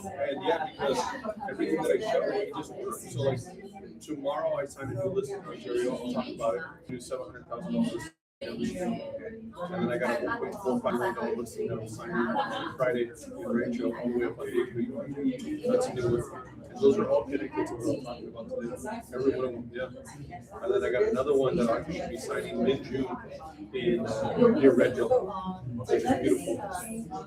And yeah, because everything that I show, it just works. So like tomorrow I signed a new listing in Ontario. I'll talk about it. Do $700,000. And then I got a $1.45 million listing that was signed Friday in Rachel, all the way up on the That's a new one. And those are all connected to what I'm talking about today. Every one of them, yeah. And then I got another one that I should be signing mid-June in near Red Hill, which is beautiful.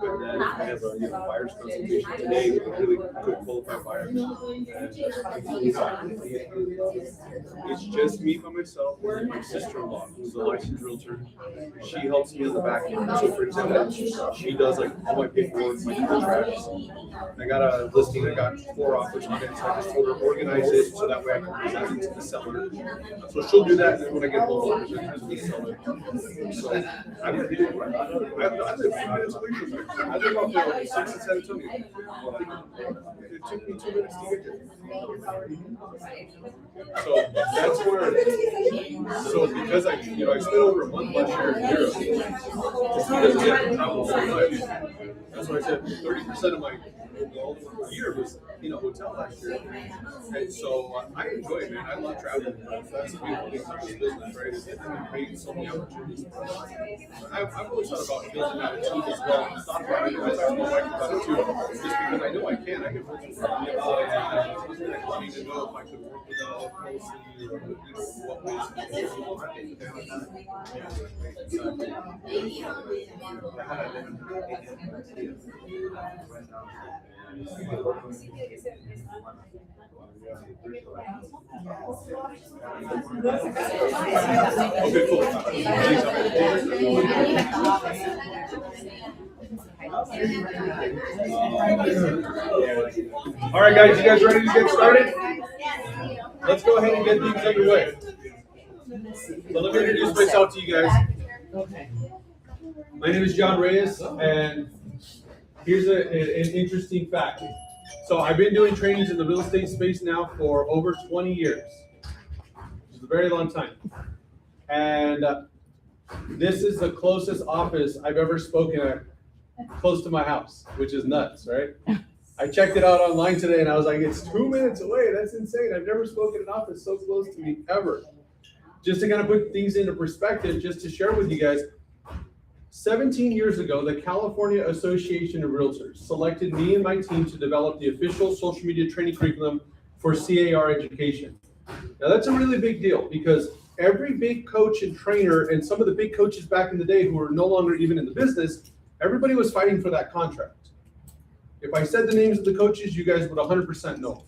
And then I have a buyer's consultation today with a really good qualified buyer. And it's just me by myself and my sister-in-law, who's a licensed realtor. She helps me on the back end. So for example, she does like all my paperwork, my contracts. I got a listing, I got 4 offers on it, so I just told her organize it so that way I can present it to the seller. So she'll do that, and then when I get home, I'll present it to the seller. So I live up there, 6 in San Antonio. It took me 2 minutes to get there. So that's where, so because I spent over a month last year in Europe, just because we have to travel so much. That's why I said 30% of my year was hotel last year. And so I enjoy it, man. I love traveling. That's the beautiful thing about this business, right? It creates so many opportunities. I've always thought about building out a team as well. I thought about it. I talked to my wife about it too. Just because I know I can. I can work with them. I need to know if I could work with them closely or what ways Okay, cool. All right, guys, you guys ready to get started? Let's go ahead and get things underway. So let me introduce myself to you guys. My name is John Reyes, and here's an interesting fact. So I've been doing trainings in the real estate space now for over 20 years, which is a very long time. And this is the closest office I've ever spoken at, close to my house, which is nuts, right? I checked it out online today, and I was like, it's 2 minutes away. That's insane. I've never spoken in an office so close to me ever. Just to kind of put things into perspective, just to share with you guys, 17 years ago, the California Association of Realtors selected me and my team to develop the official social media training curriculum for CAR education. Now, that's a really big deal because every big coach and trainer and some of the big coaches back in the day who are no longer even in the business, everybody was fighting for that contract. If I said the names of the coaches, you guys would 100% know.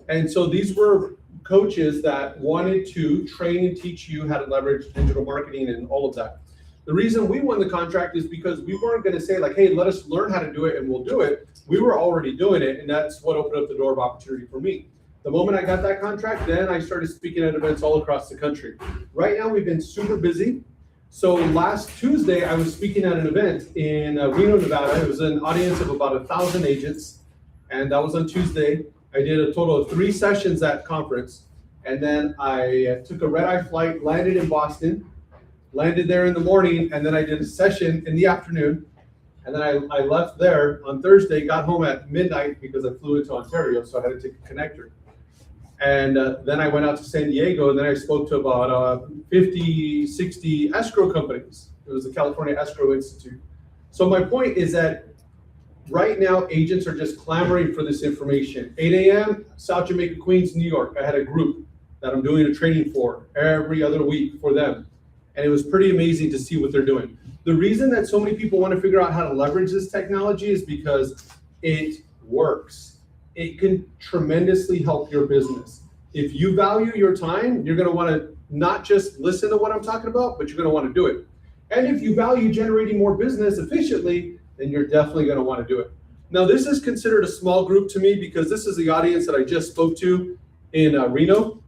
And so these were coaches that wanted to train and teach you how to leverage digital marketing and all of that. The reason we won the contract is because we weren't going to say like, hey, let us learn how to do it and we'll do it. We were already doing it, and that's what opened up the door of opportunity for me. The moment I got that contract, then I started speaking at events all across the country. Right now, we've been super busy. So last Tuesday, I was speaking at an event in Reno, Nevada. It was an audience of about 1,000 agents, and that was on Tuesday. I did a total of 3 sessions at conference, and then I took a red-eye flight, landed in Boston, landed there in the morning, and then I did a session in the afternoon, and then I left there on Thursday, got home at midnight because I flew into Ontario, so I had to take a connector. And then I went out to San Diego, and then I spoke to about 50, 60 escrow companies. It was the California Escrow Institute. So my point is that right now, agents are just clamoring for this information. 8 a.m., South Jamaica, Queens, New York. I had a group that I'm doing a training for every other week for them. And it was pretty amazing to see what they're doing. The reason that so many people want to figure out how to leverage this technology is because it works. It can tremendously help your business. If you value your time, you're going to want to not just listen to what I'm talking about, but you're going to want to do it. And if you value generating more business efficiently, then you're definitely going to want to do it. Now, this is considered a small group to me because this is the audience that I just spoke to in Reno.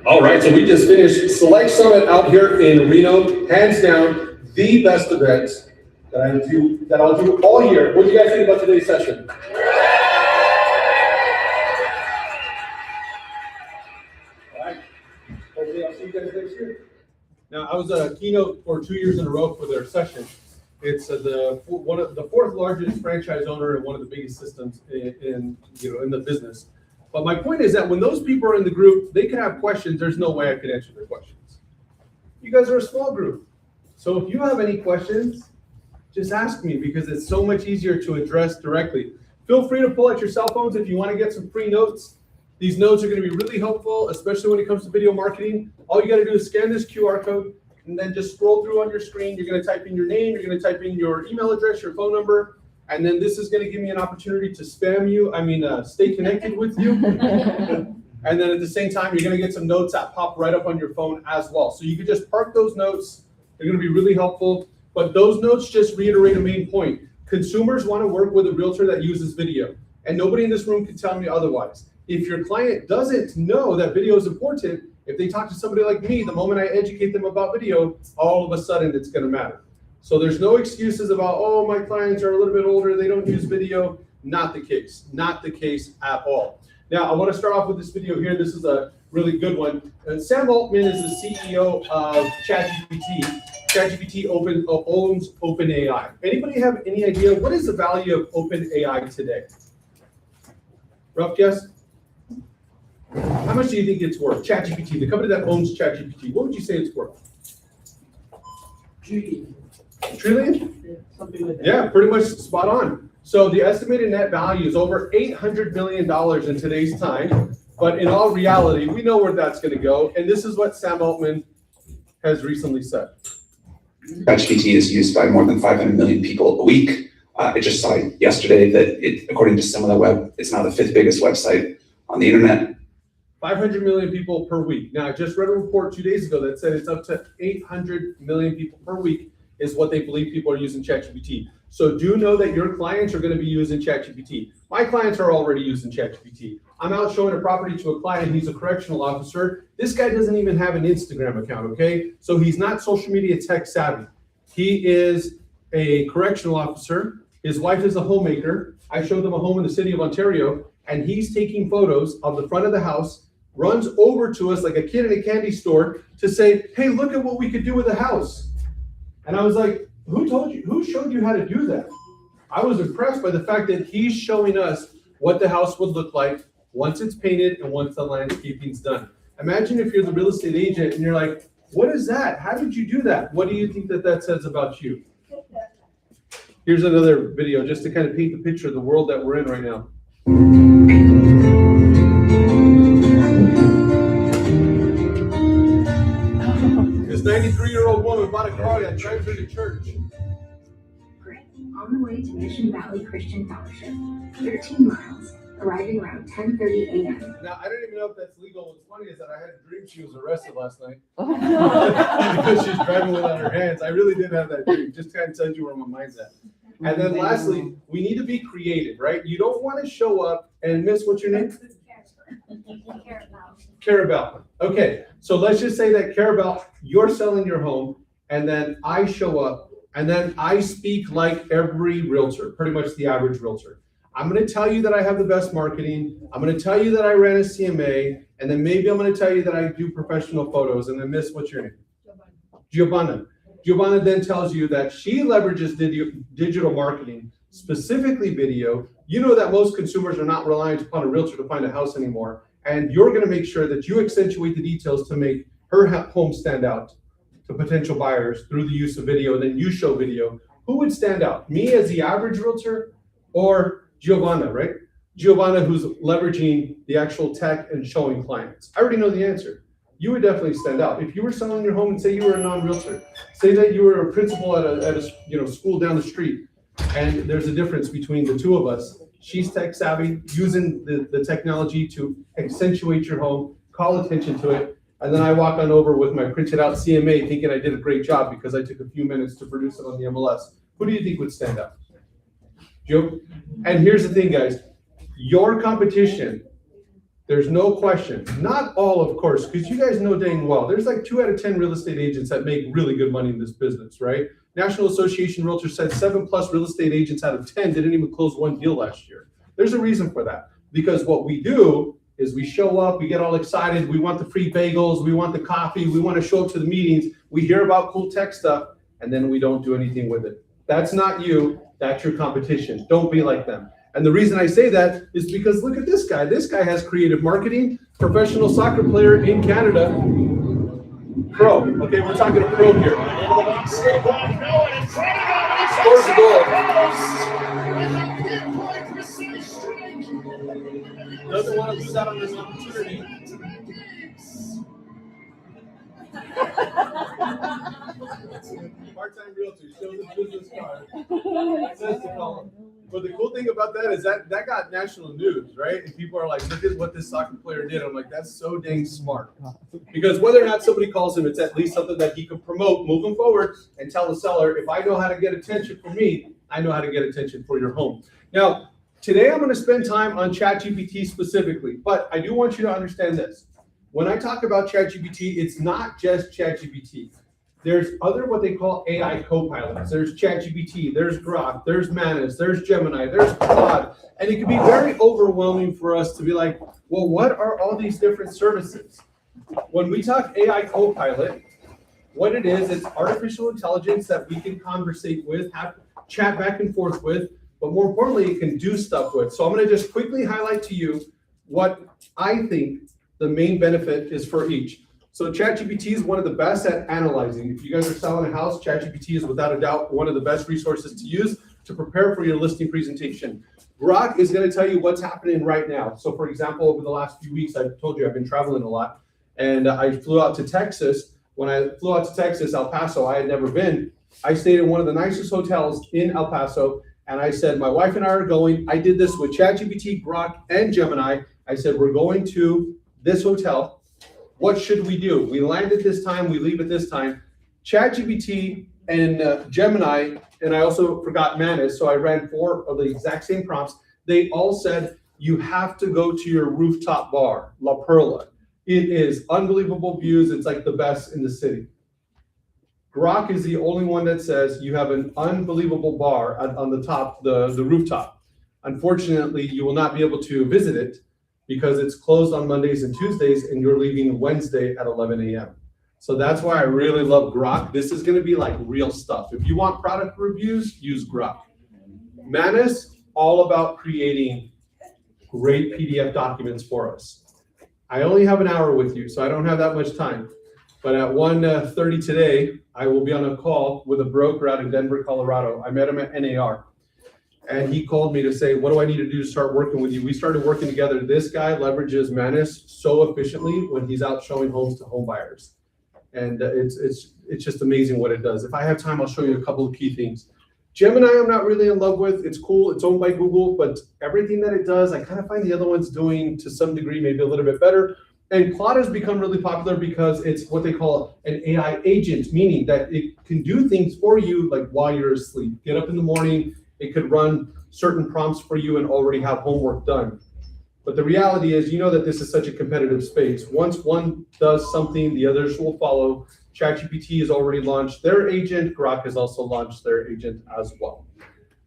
All right, so we just finished Select Summit out here in Reno, hands down, the best event that I'll do all year. What do you guys think about today's session? All right, hopefully I'll see you guys next year. Now, I was a keynote for 2 years in a row for their session, It's one of the fourth largest franchise owner and one of the biggest systems in the business. But my point is that when those people are in the group, they can have questions. There's no way I could answer their questions. You guys are a small group. So if you have any questions, just ask me, because it's so much easier to address directly. Feel free to pull out your cell phones if you want to get some free notes. These notes are going to be really helpful, especially when it comes to video marketing. All you got to do is scan this QR code and then just scroll through on your screen. You're going to type in your name, you're going to type in your email address, your phone number, and then this is going to give me an opportunity to spam you, stay connected with you. And then at the same time, you're going to get some notes that pop right up on your phone as well. So you can just park those notes. They're going to be really helpful. But those notes just reiterate a main point. Consumers want to work with a realtor that uses video. And nobody in this room can tell me otherwise. If your client doesn't know that video is important, if they talk to somebody like me, the moment I educate them about video, all of a sudden it's going to matter. So there's no excuses about, oh, my clients are a little bit older, they don't use video. Not the case. Not the case at all. Now, I want to start off with this video here. This is a really good one. Sam Altman is the CEO of ChatGPT. ChatGPT owns OpenAI. Anybody have any idea what is the value of OpenAI today? Rough guess? How much do you think it's worth? ChatGPT, the company that owns ChatGPT, what would you say it's worth? Trillion. Trillion? Yeah, something like that. Yeah, pretty much spot on. So the estimated net value is over $800 million in today's time. But in all reality, we know where that's going to go. And this is what Sam Altman has recently said. ChatGPT is used by more than 500 million people a week. I just saw yesterday that according to SimilarWeb, it's now the 5th biggest website on the internet. 500 million people per week. Now, I just read a report 2 days ago that said it's up to 800 million people per week is what they believe people are using ChatGPT. So do know that your clients are going to be using ChatGPT. My clients are already using ChatGPT. I'm out showing a property to a client. He's a correctional officer. This guy doesn't even have an Instagram account, okay? So he's not social media tech savvy. He is a correctional officer. His wife is a homemaker. I showed them a home in the city of Ontario, and he's taking photos of the front of the house, runs over to us like a kid in a candy store to say, hey, look at what we could do with the house. And I was like, who showed you how to do that? I was impressed by the fact that he's showing us what the house would look like once it's painted and once the landscaping's done. Imagine if you're the real estate agent and you're like, what is that? How did you do that? What do you think that says about you? Here's another video just to kind of paint the picture of the world that we're in right now. This 93-year-old woman bought a car that drives her to church. On the way to Mission Valley Christian Fellowship, 13 miles, arriving around 10:30 a.m. Now, I don't even know if that's legal. What's funny is that I had a dream she was arrested last night. Because she's driving without her hands. I really did have that dream. Just kind of tells you where my mind's at. And then lastly, we need to be creative, right? You don't want to show up and miss, what's your name? Carabelle. Okay, so let's just say that Carabelle, you're selling your home, and then I show up, and then I speak like every realtor, pretty much the average realtor. I'm going to tell you that I have the best marketing. I'm going to tell you that I ran a CMA, and then maybe I'm going to tell you that I do professional photos, and then miss, what's your name? Giovanna. Giovanna then tells you that she leverages digital marketing, specifically video. You know that most consumers are not reliant upon a realtor to find a house anymore, and you're going to make sure that you accentuate the details to make her home stand out to potential buyers through the use of video. Then you show video. Who would stand out? Me as the average realtor, or Giovanna, right? Giovanna, who's leveraging the actual tech and showing clients. I already know the answer. You would definitely stand out. If you were selling your home and say you were a non-realtor, say that you were a principal at a school down the street, and there's a difference between the two of us. She's tech savvy, using the technology to accentuate your home, call attention to it, and then I walk on over with my printed out CMA thinking I did a great job because I took a few minutes to produce it on the MLS. Who do you think would stand out? Joe? And here's the thing, guys. Your competition, there's no question, not all, of course, because you guys know dang well, there's like 2 out of 10 real estate agents that make really good money in this business, right? National Association Realtors said 7+ real estate agents out of 10 didn't even close 1 deal last year. There's a reason for that, because what we do is we show up, we get all excited, we want the free bagels, we want the coffee, we want to show up to the meetings, we hear about cool tech stuff, and then we don't do anything with it. That's not you, that's your competition. Don't be like them. And the reason I say that is because look at this guy. This guy has creative marketing, professional soccer player in Canada. Pro. Okay, we're talking a pro here. Scores a goal. Doesn't want to lose out on this opportunity. Part-time realtor shows his business card. Says to call him. But the cool thing about that is that got national news, right? And people are like, look at what this soccer player did. I'm like, that's so dang smart. Because whether or not somebody calls him, it's at least something that he can promote moving forward and tell the seller, if I know how to get attention for me, I know how to get attention for your home. Now, today I'm going to spend time on ChatGPT specifically, but I do want you to understand this. When I talk about ChatGPT, it's not just ChatGPT. There's other what they call AI co-pilots. There's ChatGPT, there's Grok, there's Manus, there's Gemini, there's Claude. And it can be very overwhelming for us to be like, well, what are all these different services? When we talk AI co-pilot, what it is, it's artificial intelligence that we can conversate with, have chat back and forth with, but more importantly, it can do stuff with. So I'm going to just quickly highlight to you what I think the main benefit is for each. So ChatGPT is one of the best at analyzing. If you guys are selling a house, ChatGPT is without a doubt one of the best resources to use to prepare for your listing presentation. Grok is going to tell you what's happening right now. So for example, over the last few weeks, I've told you I've been traveling a lot, and I flew out to Texas. When I flew out to Texas, El Paso, I had never been. I stayed in one of the nicest hotels in El Paso, and I said, my wife and I are going. I did this with ChatGPT, Grok, and Gemini. I said, we're going to this hotel. What should we do? We land at this time, we leave at this time. ChatGPT and Gemini, and I also forgot Manus, so I ran 4 of the exact same prompts. They all said, you have to go to your rooftop bar, La Perla. It is unbelievable views. It's like the best in the city. Grok is the only one that says you have an unbelievable bar on the top, the rooftop. Unfortunately, you will not be able to visit it because it's closed on Mondays and Tuesdays, and you're leaving Wednesday at 11 a.m. So that's why I really love Grok. This is going to be like real stuff. If you want product reviews, use Grok. Manus, all about creating great PDF documents for us. I only have an hour with you, so I don't have that much time. But at 1:30 today, I will be on a call with a broker out in Denver, Colorado. I met him at NAR. And he called me to say, what do I need to do to start working with you? We started working together. This guy leverages Manus so efficiently when he's out showing homes to home buyers. And it's just amazing what it does. If I have time, I'll show you a couple of key things. Gemini, I'm not really in love with. It's cool. It's owned by Google, but everything that it does, I kind of find the other ones doing to some degree, maybe a little bit better. And Claude has become really popular because it's what they call an AI agent, meaning that it can do things for you like while you're asleep. Get up in the morning, it could run certain prompts for you and already have homework done. But the reality is, you know that this is such a competitive space. Once one does something, the others will follow. ChatGPT has already launched their agent. Grok has also launched their agent as well.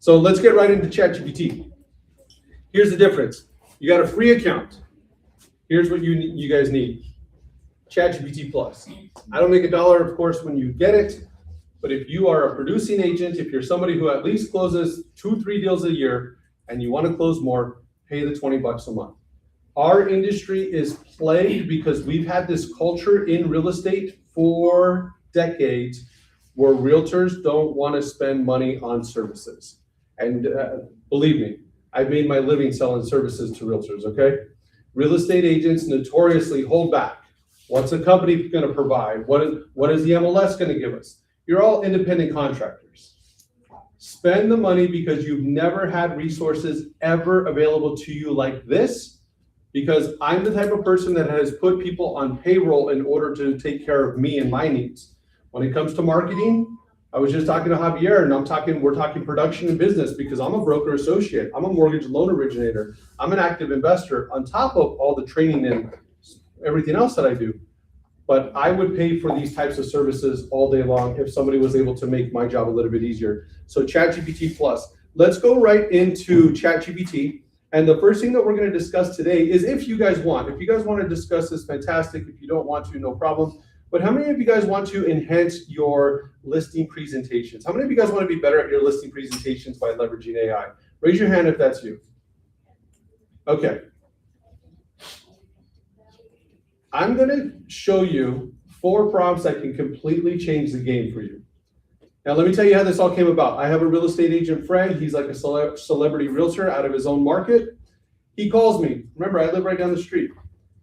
So let's get right into ChatGPT. Here's the difference. You got a free account. Here's what you guys need. ChatGPT Plus. I don't make $1, of course, when you get it. But if you are a producing agent, if you're somebody who at least closes 2-3 deals a year and you want to close more, pay the $20 a month. Our industry is plagued because we've had this culture in real estate for decades where realtors don't want to spend money on services. And believe me, I've made my living selling services to realtors, okay? Real estate agents notoriously hold back. What's a company going to provide? What is the MLS going to give us? You're all independent contractors. Spend the money because you've never had resources ever available to you like this, because I'm the type of person that has put people on payroll in order to take care of me and my needs. When it comes to marketing, I was just talking to Javier, and we're talking production and business because I'm a broker associate. I'm a mortgage loan originator. I'm an active investor on top of all the training and everything else that I do. But I would pay for these types of services all day long if somebody was able to make my job a little bit easier. So ChatGPT Plus. Let's go right into ChatGPT. And the first thing that we're going to discuss today is if you guys want. If you guys want to discuss this, fantastic. If you don't want to, no problem. But how many of you guys want to enhance your listing presentations? How many of you guys want to be better at your listing presentations by leveraging AI? Raise your hand if that's you. Okay. I'm going to show you 4 prompts that can completely change the game for you. Now, let me tell you how this all came about. I have a real estate agent friend. He's like a celebrity realtor out of his own market. He calls me. Remember, I live right down the street,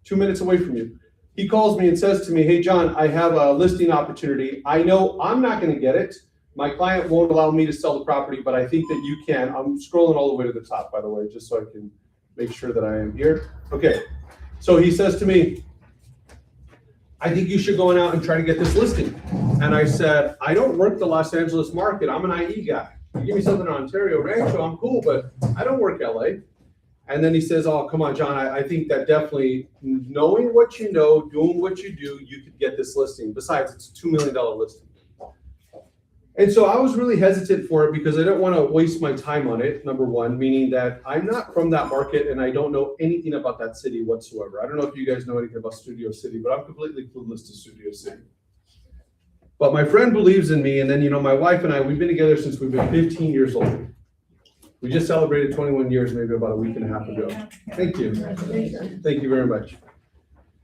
2 minutes away from you. He calls me and says to me, hey, John, I have a listing opportunity. I know I'm not going to get it. My client won't allow me to sell the property, but I think that you can. I'm scrolling all the way to the top, by the way, just so I can make sure that I am here. Okay. So he says to me, I think you should go out and try to get this listing. And I said, I don't work the Los Angeles market. I'm an IE guy. You give me something in Ontario, Rancho, I'm cool, but I don't work LA. And then he says, oh, come on, John, I think that definitely knowing what you know, doing what you do, you could get this listing. Besides, it's a $2 million listing. And so I was really hesitant for it because I don't want to waste my time on it, number one, meaning that I'm not from that market and I don't know anything about that city whatsoever. I don't know if you guys know anything about Studio City, but I'm completely clueless to Studio City. But my friend believes in me, and then, my wife and I, we've been together since we've been 15 years old. We just celebrated 21 years, maybe about a week and a half ago. Thank you. Thank you very much.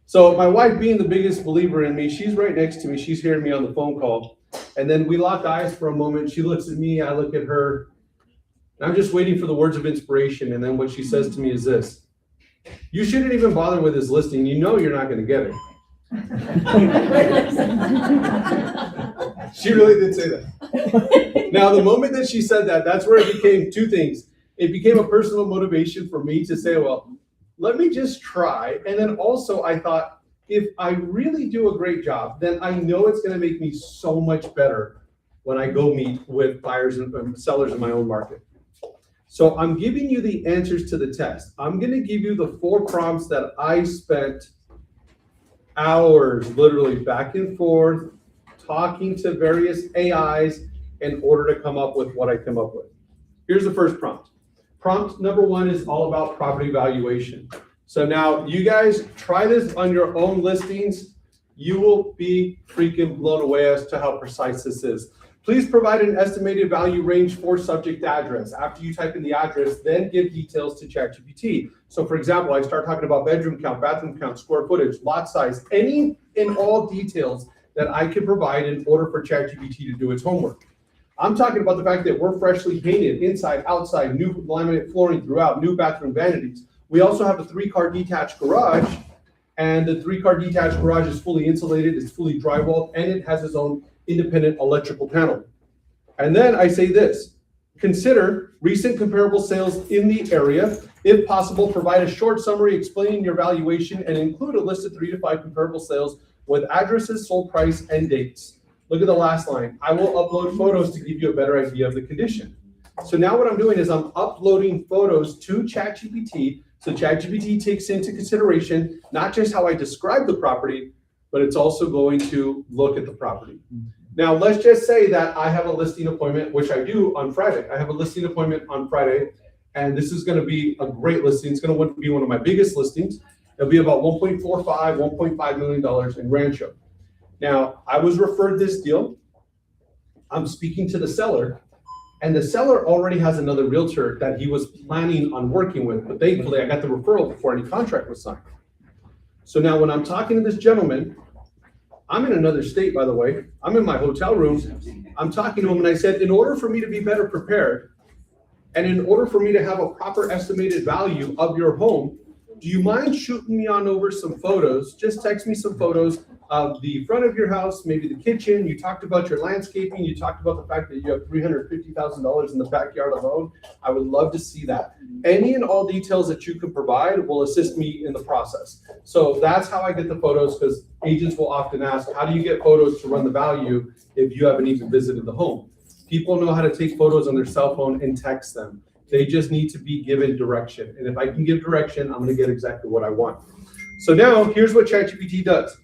So my wife, being the biggest believer in me, she's right next to me. She's hearing me on the phone call. And then we lock eyes for a moment. She looks at me, I look at her. I'm just waiting for the words of inspiration. And then what she says to me is this: you shouldn't even bother with this listing. You know you're not going to get it. She really did say that. Now, the moment that she said that, that's where it became 2 things. It became a personal motivation for me to say, well, let me just try. And then also I thought, if I really do a great job, then I know it's going to make me so much better when I go meet with buyers and sellers in my own market. So I'm giving you the answers to the test. I'm going to give you the 4 prompts that I spent hours literally back and forth talking to various AIs in order to come up with what I come up with. Here's the first prompt. Prompt number 1 is all about property valuation. So now you guys try this on your own listings. You will be freaking blown away as to how precise this is. Please provide an estimated value range for subject address. After you type in the address, then give details to ChatGPT. So for example, I start talking about bedroom count, bathroom count, square footage, lot size, any and all details that I can provide in order for ChatGPT to do its homework. I'm talking about the fact that we're freshly painted, inside, outside, new laminate flooring throughout, new bathroom vanities. We also have a 3-car detached garage, and the 3-car detached garage is fully insulated, it's fully drywalled, and it has its own independent electrical panel. And then I say this: consider recent comparable sales in the area. If possible, provide a short summary explaining your valuation and include a list of 3 to 5 comparable sales with addresses, sold price, and dates. Look at the last line. I will upload photos to give you a better idea of the condition. So now what I'm doing is I'm uploading photos to ChatGPT, so ChatGPT takes into consideration not just how I describe the property, but it's also going to look at the property. Now, let's just say that I have a listing appointment, which I do on Friday. I have a listing appointment on Friday, and this is going to be a great listing. It's going to be one of my biggest listings. It'll be about $1.5 million in Rancho. Now, I was referred this deal. I'm speaking to the seller, and the seller already has another realtor that he was planning on working with, but thankfully I got the referral before any contract was signed. So now when I'm talking to this gentleman, I'm in another state, by the way. I'm in my hotel room. I'm talking to him, and I said, in order for me to be better prepared, and in order for me to have a proper estimated value of your home, do you mind shooting me on over some photos? Just text me some photos of the front of your house, maybe the kitchen. You talked about your landscaping. You talked about the fact that you have $350,000 in the backyard alone. I would love to see that. Any and all details that you can provide will assist me in the process. So that's how I get the photos, because agents will often ask, how do you get photos to run the value if you haven't even visited the home? People know how to take photos on their cell phone and text them. They just need to be given direction. And if I can give direction, I'm going to get exactly what I want. So now here's what ChatGPT does.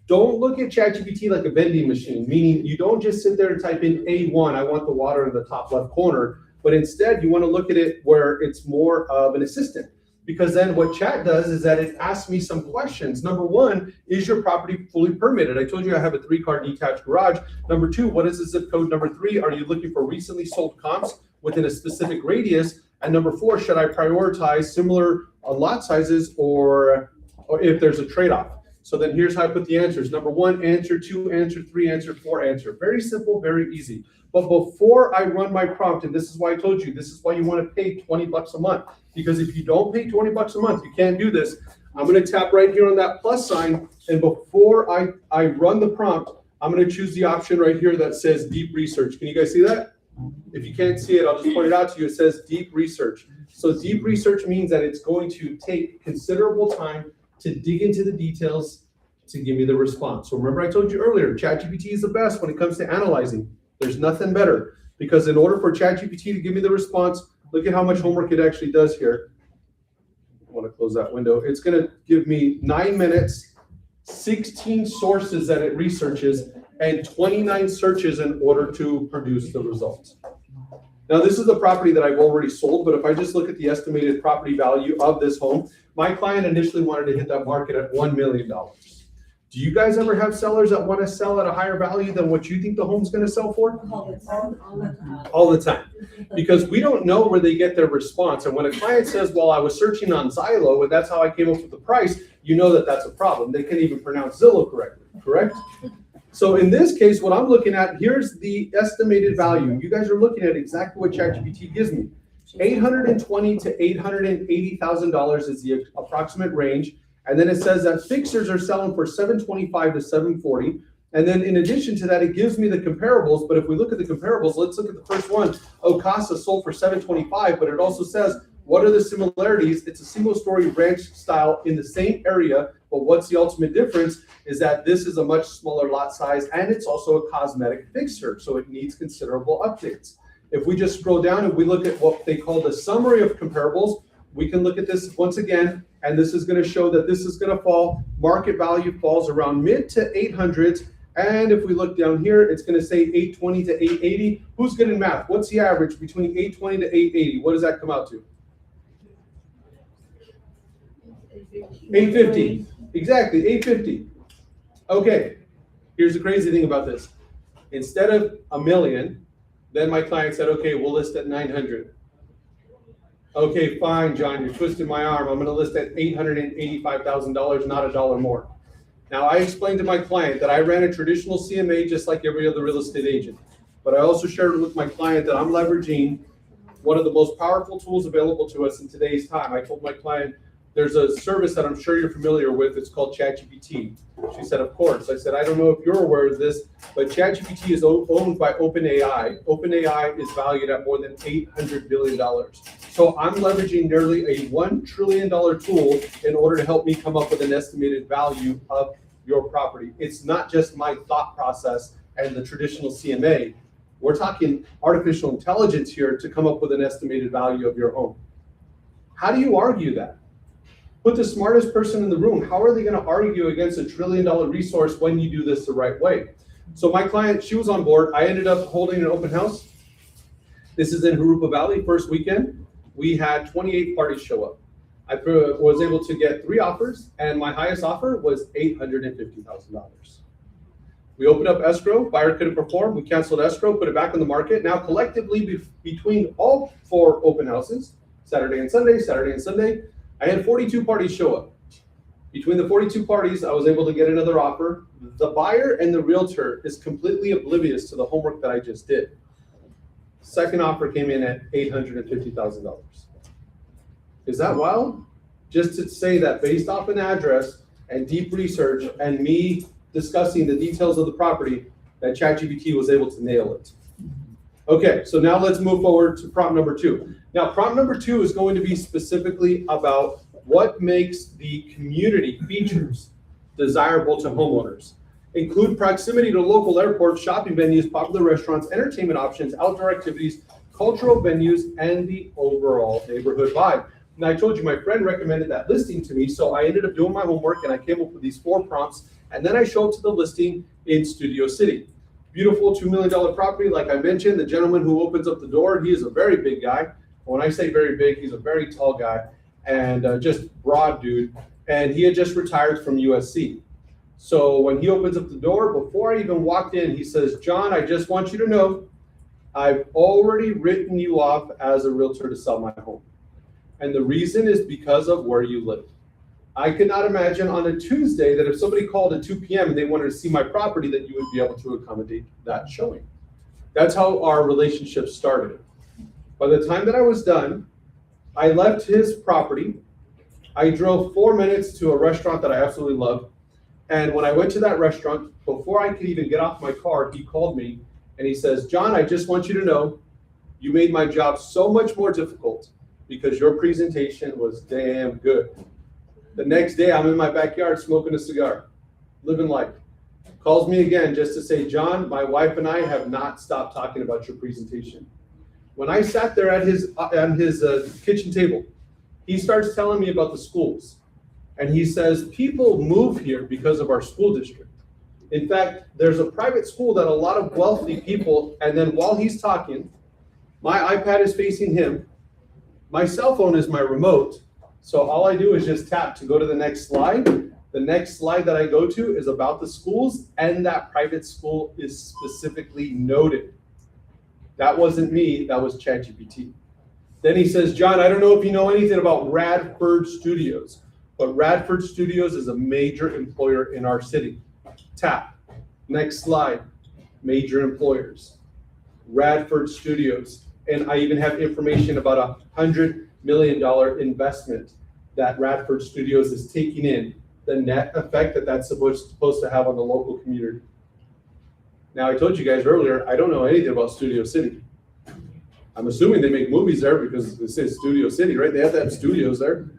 Don't look at ChatGPT like a vending machine, meaning you don't just sit there and type in A1, I want the water in the top left corner, but instead you want to look at it where it's more of an assistant. because then what chat does is that it asks me some questions. Number one, is your property fully permitted? I told you I have a 3-car detached garage. Number two, what is the zip code? Number three, are you looking for recently sold comps within a specific radius? And number four, should I prioritize similar lot sizes or if there's a trade-off? So then here's how I put the answers. Number one, answer, two, answer, three, answer, four, answer. Very simple, very easy. But before I run my prompt, and this is why I told you, this is why you want to pay 20 bucks a month. Because if you don't pay 20 bucks a month, you can't do this. I'm going to tap right here on that plus sign. And before I run the prompt, I'm going to choose the option right here that says deep research. Can you guys see that? If you can't see it, I'll just point it out to you. It says deep research. So deep research means that it's going to take considerable time to dig into the details to give me the response. So remember I told you earlier, ChatGPT is the best when it comes to analyzing. There's nothing better, because in order for ChatGPT to give me the response, look at how much homework it actually does here. I want to close that window. It's going to give me 9 minutes, 16 sources that it researches, and 29 searches in order to produce the results. Now, this is the property that I've already sold, but if I just look at the estimated property value of this home, my client initially wanted to hit that market at $1 million. Do you guys ever have sellers that want to sell at a higher value than what you think the home's going to sell for? All the time. All the time. Because we don't know where they get their response. And when a client says, well, I was searching on Zillow and that's how I came up with the price, you know that that's a problem. They can't even pronounce Zillow correctly, correct? So in this case, what I'm looking at, here's the estimated value. You guys are looking at exactly what ChatGPT gives me. $820,000 to $880,000 is the approximate range. And then it says that fixers are selling for $725,000 to $740,000. And then in addition to that, it gives me the comparables. But if we look at the comparables, let's look at the first one. Ocasa sold for $725,000, but it also says, what are the similarities? It's a single-story ranch style in the same area, but what's the ultimate difference is that this is a much smaller lot size, and it's also a cosmetic fixture, so it needs considerable updates. If we just scroll down and we look at what they call the summary of comparables, we can look at this once again, and this is going to show that this is going to fall. Market value falls around mid to 800s. And if we look down here, it's going to say 820 to 880. Who's good in math? What's the average between 820 to 880? What does that come out to? 850. Exactly, 850. Okay, here's the crazy thing about this. Instead of $1 million, then my client said, okay, we'll list at 900. Okay, fine, John, you're twisting my arm. I'm going to list at $885,000, not a dollar more. Now, I explained to my client that I ran a traditional CMA just like every other real estate agent. But I also shared with my client that I'm leveraging one of the most powerful tools available to us in today's time. I told my client, there's a service that I'm sure you're familiar with. It's called ChatGPT. She said, of course. I said, I don't know if you're aware of this, but ChatGPT is owned by OpenAI. OpenAI is valued at more than $800 billion. So I'm leveraging nearly a $1 trillion tool in order to help me come up with an estimated value of your property. It's not just my thought process and the traditional CMA. We're talking artificial intelligence here to come up with an estimated value of your home. How do you argue that? Put the smartest person in the room. How are they going to argue against $1 trillion resource when you do this the right way? So my client, she was on board. I ended up holding an open house. This is in Jurupa Valley, first weekend. We had 28 parties show up. I was able to get 3 offers, and my highest offer was $850,000. We opened up escrow. Buyer couldn't perform. We canceled escrow, put it back on the market. Now, collectively, between all 4 open houses, Saturday and Sunday, I had 42 parties show up. Between the 42 parties, I was able to get another offer. The buyer and the realtor is completely oblivious to the homework that I just did. Second offer came in at $850,000. Is that wild? Just to say that based off an address and deep research and me discussing the details of the property, that ChatGPT was able to nail it. Okay, so now let's move forward to prompt number 2. Now, prompt number 2 is going to be specifically about what makes the community features desirable to homeowners. Include proximity to local airports, shopping venues, popular restaurants, entertainment options, outdoor activities, cultural venues, and the overall neighborhood vibe. And I told you my friend recommended that listing to me, so I ended up doing my homework and I came up with these 4 prompts, and then I showed up to the listing in Studio City. Beautiful $2 million property. Like I mentioned, the gentleman who opens up the door, he is a very big guy. When I say very big, he's a very tall guy. and just broad dude. And he had just retired from USC. So when he opens up the door, before I even walked in, he says, John, I just want you to know, I've already written you off as a realtor to sell my home. And the reason is because of where you live. I could not imagine on a Tuesday that if somebody called at 2 p.m. and they wanted to see my property, that you would be able to accommodate that showing. That's how our relationship started. By the time that I was done, I left his property. I drove 4 minutes to a restaurant that I absolutely love. And when I went to that restaurant, before I could even get off my car, he called me and he says, John, I just want you to know, you made my job so much more difficult because your presentation was damn good. The next day, I'm in my backyard smoking a cigar, living life. Calls me again just to say, John, my wife and I have not stopped talking about your presentation. When I sat there at his kitchen table, he starts telling me about the schools. And he says, people move here because of our school district. In fact, there's a private school that a lot of wealthy people, and then while he's talking, my iPad is facing him, my cell phone is my remote, so all I do is just tap to go to the next slide. The next slide that I go to is about the schools, and that private school is specifically noted. That wasn't me, that was ChatGPT. Then he says, John, I don't know if you know anything about Radford Studios, but Radford Studios is a major employer in our city. Tap. Next slide. Major employers. Radford Studios. And I even have information about $100 million investment that Radford Studios is taking in, the net effect that that's supposed to have on the local community. Now, I told you guys earlier, I don't know anything about Studio City. I'm assuming they make movies there because it says Studio City, right? They have to have studios there.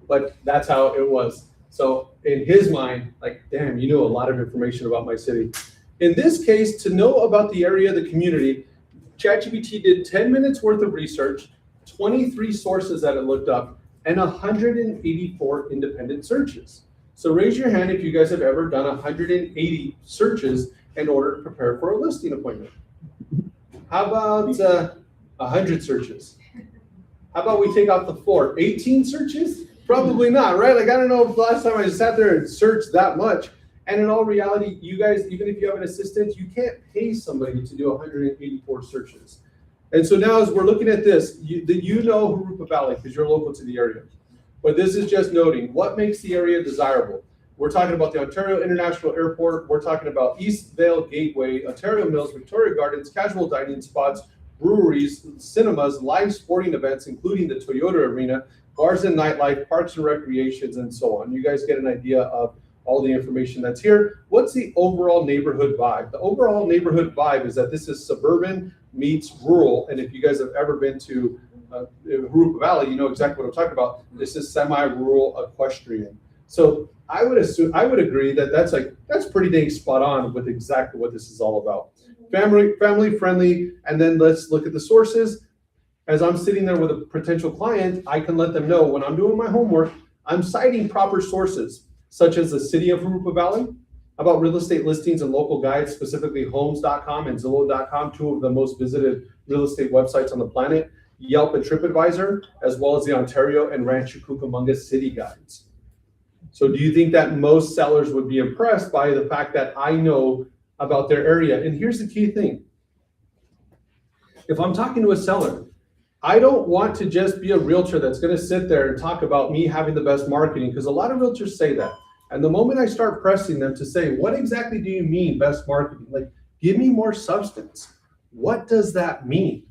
But that's how it was. So in his mind, like, damn, you know a lot of information about my city. In this case, to know about the area, the community, ChatGPT did 10 minutes worth of research, 23 sources that it looked up, and 184 independent searches. So raise your hand if you guys have ever done 180 searches in order to prepare for a listing appointment. How about 100 searches? How about we take out the 4? 18 searches? Probably not, right? Like, I don't know if the last time I just sat there and searched that much. And in all reality, you guys, even if you have an assistant, you can't pay somebody to do 184 searches. And so now as we're looking at this, you know Jurupa Valley because you're local to the area. But this is just noting what makes the area desirable. We're talking about the Ontario International Airport. We're talking about East Vale Gateway, Ontario Mills, Victoria Gardens, casual dining spots, breweries, cinemas, live sporting events, including the Toyota Arena, bars and nightlife, parks and recreations, and so on. You guys get an idea of all the information that's here. What's the overall neighborhood vibe? The overall neighborhood vibe is that this is suburban meets rural. And if you guys have ever been to Jurupa Valley, you know exactly what I'm talking about. This is semi-rural equestrian. So I would agree that that's pretty dang spot on with exactly what this is all about. Family friendly, and then let's look at the sources. As I'm sitting there with a potential client, I can let them know when I'm doing my homework, I'm citing proper sources, such as the City of Jurupa Valley, about real estate listings and local guides, specifically homes.com and Zillow.com, 2 of the most visited real estate websites on the planet, Yelp and TripAdvisor, as well as the Ontario and Rancho Cucamonga city guides. So do you think that most sellers would be impressed by the fact that I know about their area? And here's the key thing. If I'm talking to a seller, I don't want to just be a realtor that's going to sit there and talk about me having the best marketing, because a lot of realtors say that. And the moment I start pressing them to say, what exactly do you mean best marketing? Like, give me more substance. What does that mean?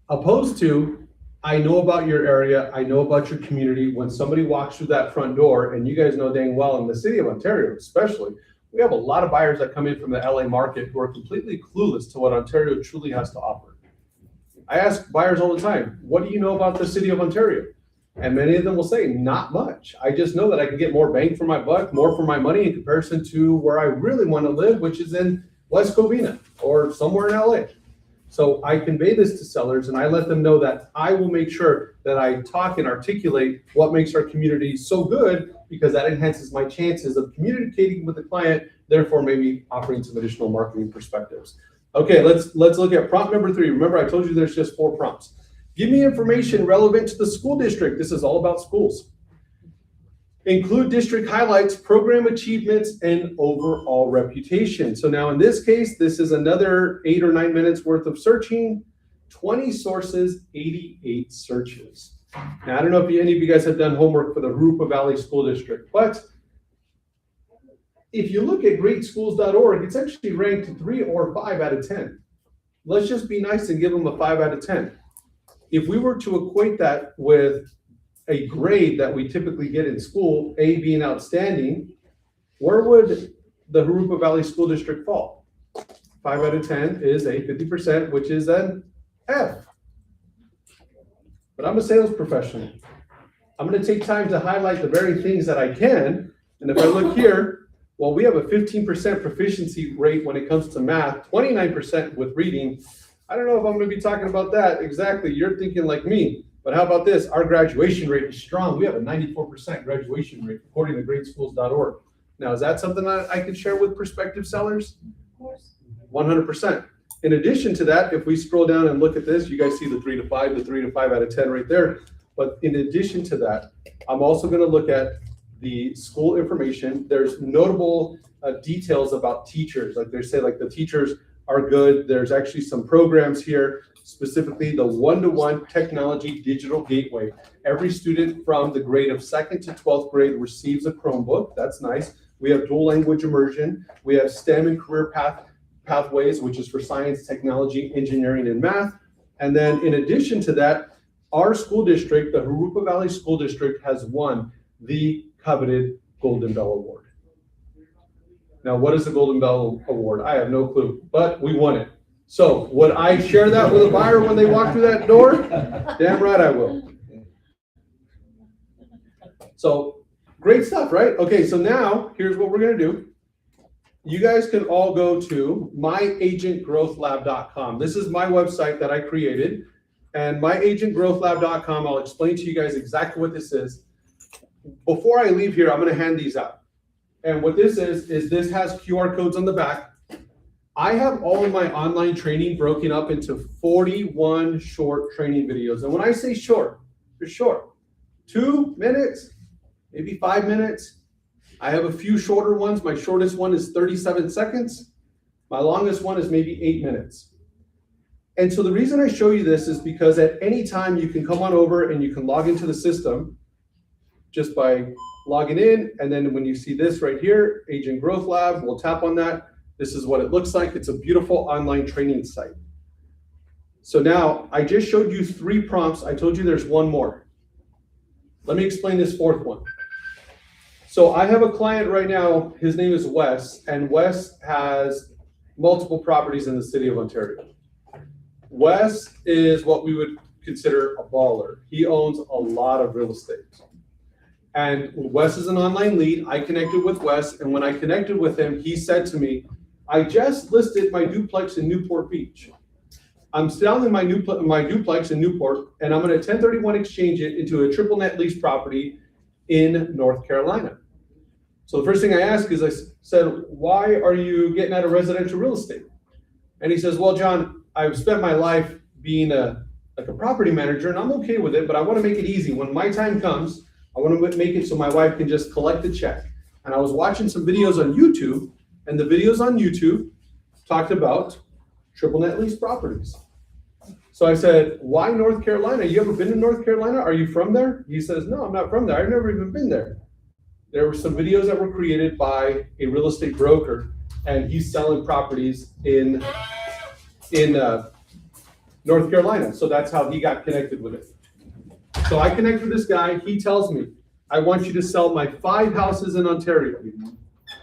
Opposed to, I know about your area, I know about your community. When somebody walks through that front door, and you guys know dang well in the city of Ontario especially, we have a lot of buyers that come in from the LA market who are completely clueless to what Ontario truly has to offer. I ask buyers all the time, what do you know about the city of Ontario? And many of them will say, not much. I just know that I can get more bang for my buck, more for my money in comparison to where I really want to live, which is in West Covina or somewhere in LA. So I convey this to sellers and I let them know that I will make sure that I talk and articulate what makes our community so good, because that enhances my chances of communicating with the client, therefore maybe offering some additional marketing perspectives. Okay, let's look at prompt number 3. Remember, I told you there's just 4 prompts. Give me information relevant to the school district. This is all about schools. Include district highlights, program achievements, and overall reputation. So now in this case, this is another 8 or 9 minutes worth of searching, 20 sources, 88 searches. Now, I don't know if any of you guys have done homework for the Rupa Valley School District, but if you look at greatschools.org, it's actually ranked 3 or 5 out of 10. Let's just be nice and give them a 5 out of 10. If we were to equate that with a grade that we typically get in school, A being outstanding, where would the Rupa Valley School District fall? 5 out of 10 is a 50%, which is an F. But I'm a sales professional. I'm going to take time to highlight the very things that I can. And if I look here, well, we have a 15% proficiency rate when it comes to math, 29% with reading. I don't know if I'm going to be talking about that exactly. You're thinking like me. But how about this? Our graduation rate is strong. We have a 94% graduation rate, according to greatschools.org. Now, is that something that I could share with prospective sellers? Of course. 100%. In addition to that, if we scroll down and look at this, you guys see the 3 to 5, the 3 to 5 out of 10 right there. But in addition to that, I'm also going to look at the school information. There's notable details about teachers. Like they say, like the teachers are good. There's actually some programs here, specifically the one-to-one technology digital gateway. Every student from the grade of 2nd to 12th grade receives a Chromebook. That's nice. We have dual language immersion. We have STEM and career pathways, which is for science, technology, engineering, and math. And then in addition to that, our school district, the Rupa Valley School District, has won the coveted Golden Bell Award. Now, what is the Golden Bell Award? I have no clue, but we won it. So would I share that with a buyer when they walk through that door? Damn right I will. So great stuff, right? Okay, so now here's what we're going to do. You guys can all go to myagentgrowthlab.com. This is my website that I created. And myagentgrowthlab.com, I'll explain to you guys exactly what this is. Before I leave here, I'm going to hand these out. And what this is this has QR codes on the back. I have all of my online training broken up into 41 short training videos. And when I say short, they're short. 2 minutes, maybe 5 minutes. I have a few shorter ones. My shortest one is 37 seconds. My longest one is maybe 8 minutes. And so the reason I show you this is because at any time you can come on over and you can log into the system just by logging in. And then when you see this right here, Agent Growth Lab, we'll tap on that. This is what it looks like. It's a beautiful online training site. So now I just showed you 3 prompts. I told you there's one more. Let me explain this 4th one. So I have a client right now, his name is Wes, and Wes has multiple properties in the city of Ontario. Wes is what we would consider a baller. He owns a lot of real estate. And Wes is an online lead. I connected with Wes, and when I connected with him, he said to me, I just listed my duplex in Newport Beach. I'm selling my duplex in Newport, and I'm going to 1031 exchange it into a triple net lease property in North Carolina. So the first thing I asked is, I said, why are you getting out of residential real estate? And he says, well, John, I've spent my life being a property manager, and I'm okay with it, but I want to make it easy. When my time comes, I want to make it so my wife can just collect the check. And I was watching some videos on YouTube, and the videos on YouTube talked about triple net lease properties. So I said, why North Carolina? You ever been to North Carolina? Are you from there? He says, no, I'm not from there. I've never even been there. There were some videos that were created by a real estate broker, and he's selling properties in North Carolina. So that's how he got connected with it. So I connect with this guy. He tells me, I want you to sell my 5 houses in Ontario.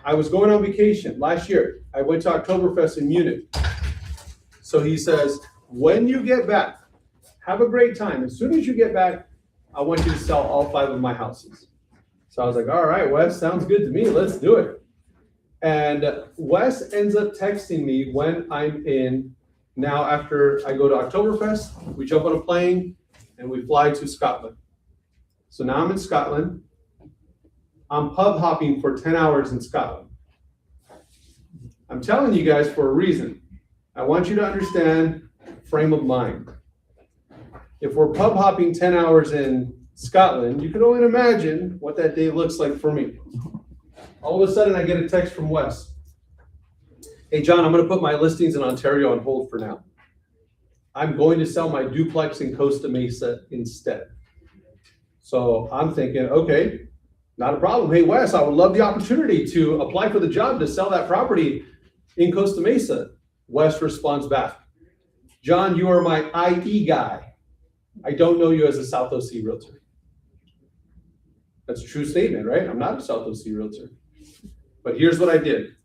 I was going on vacation last year. I went to Oktoberfest in Munich. So he says, when you get back, have a great time. As soon as you get back, I want you to sell all 5 of my houses. So I was like, all right, Wes, sounds good to me. Let's do it. And Wes ends up texting me when I'm in. Now, after I go to Oktoberfest, we jump on a plane and we fly to Scotland. So now I'm in Scotland. I'm pub hopping for 10 hours in Scotland. I'm telling you guys for a reason. I want you to understand frame of mind. If we're pub hopping 10 hours in Scotland, you can only imagine what that day looks like for me. All of a sudden, I get a text from Wes. Hey, John, I'm going to put my listings in Ontario on hold for now. I'm going to sell my duplex in Costa Mesa instead. So I'm thinking, okay, not a problem. Hey, Wes, I would love the opportunity to apply for the job to sell that property in Costa Mesa. Wes responds back, John, you are my IE guy. I don't know you as a South OC realtor. That's a true statement, right? I'm not a South OC realtor. But here's what I did.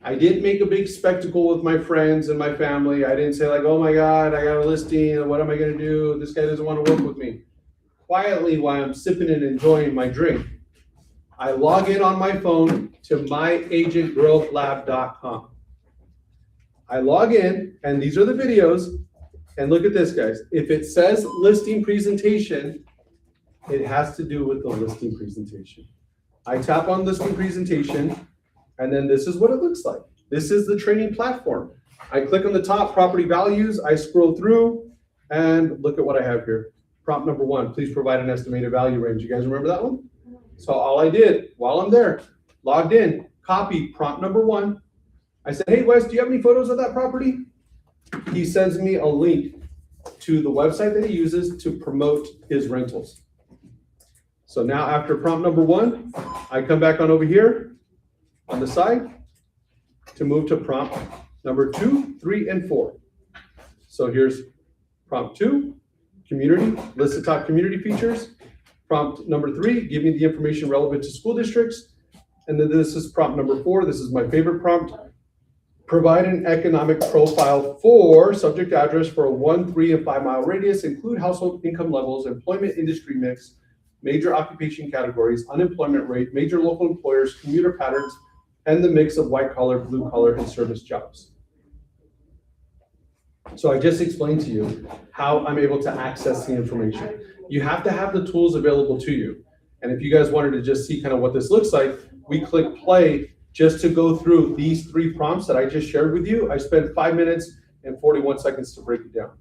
I didn't make a big spectacle with my friends and my family. I didn't say like, oh my God, I got a listing. What am I going to do? This guy doesn't want to work with me. Quietly, while I'm sipping and enjoying my drink, I log in on my phone to myagentgrowthlab.com. I log in, and these are the videos. And look at this, guys. If it says listing presentation, it has to do with the listing presentation. I tap on listing presentation, and then this is what it looks like. This is the training platform. I click on the top, property values. I scroll through, and look at what I have here. Prompt number 1, please provide an estimated value range. You guys remember that one? So all I did while I'm there, logged in, copy prompt number 1. I said, hey, Wes, do you have any photos of that property? He sends me a link to the website that he uses to promote his rentals. So now after prompt number 1, I come back on over here on the side to move to prompt number 2, 3, and 4. So here's prompt 2, community, list the top community features. Prompt number 3, give me the information relevant to school districts. And then this is prompt number 4. This is my favorite prompt. Provide an economic profile for subject address for a 1, 3, and 5 mile radius. Include household income levels, employment industry mix, major occupation categories, unemployment rate, major local employers, commuter patterns, and the mix of white collar, blue collar, and service jobs. So I just explained to you how I'm able to access the information. You have to have the tools available to you. And if you guys wanted to just see kind of what this looks like, we click play just to go through these 3 prompts that I just shared with you. I spent 5 minutes and 41 seconds to break it down.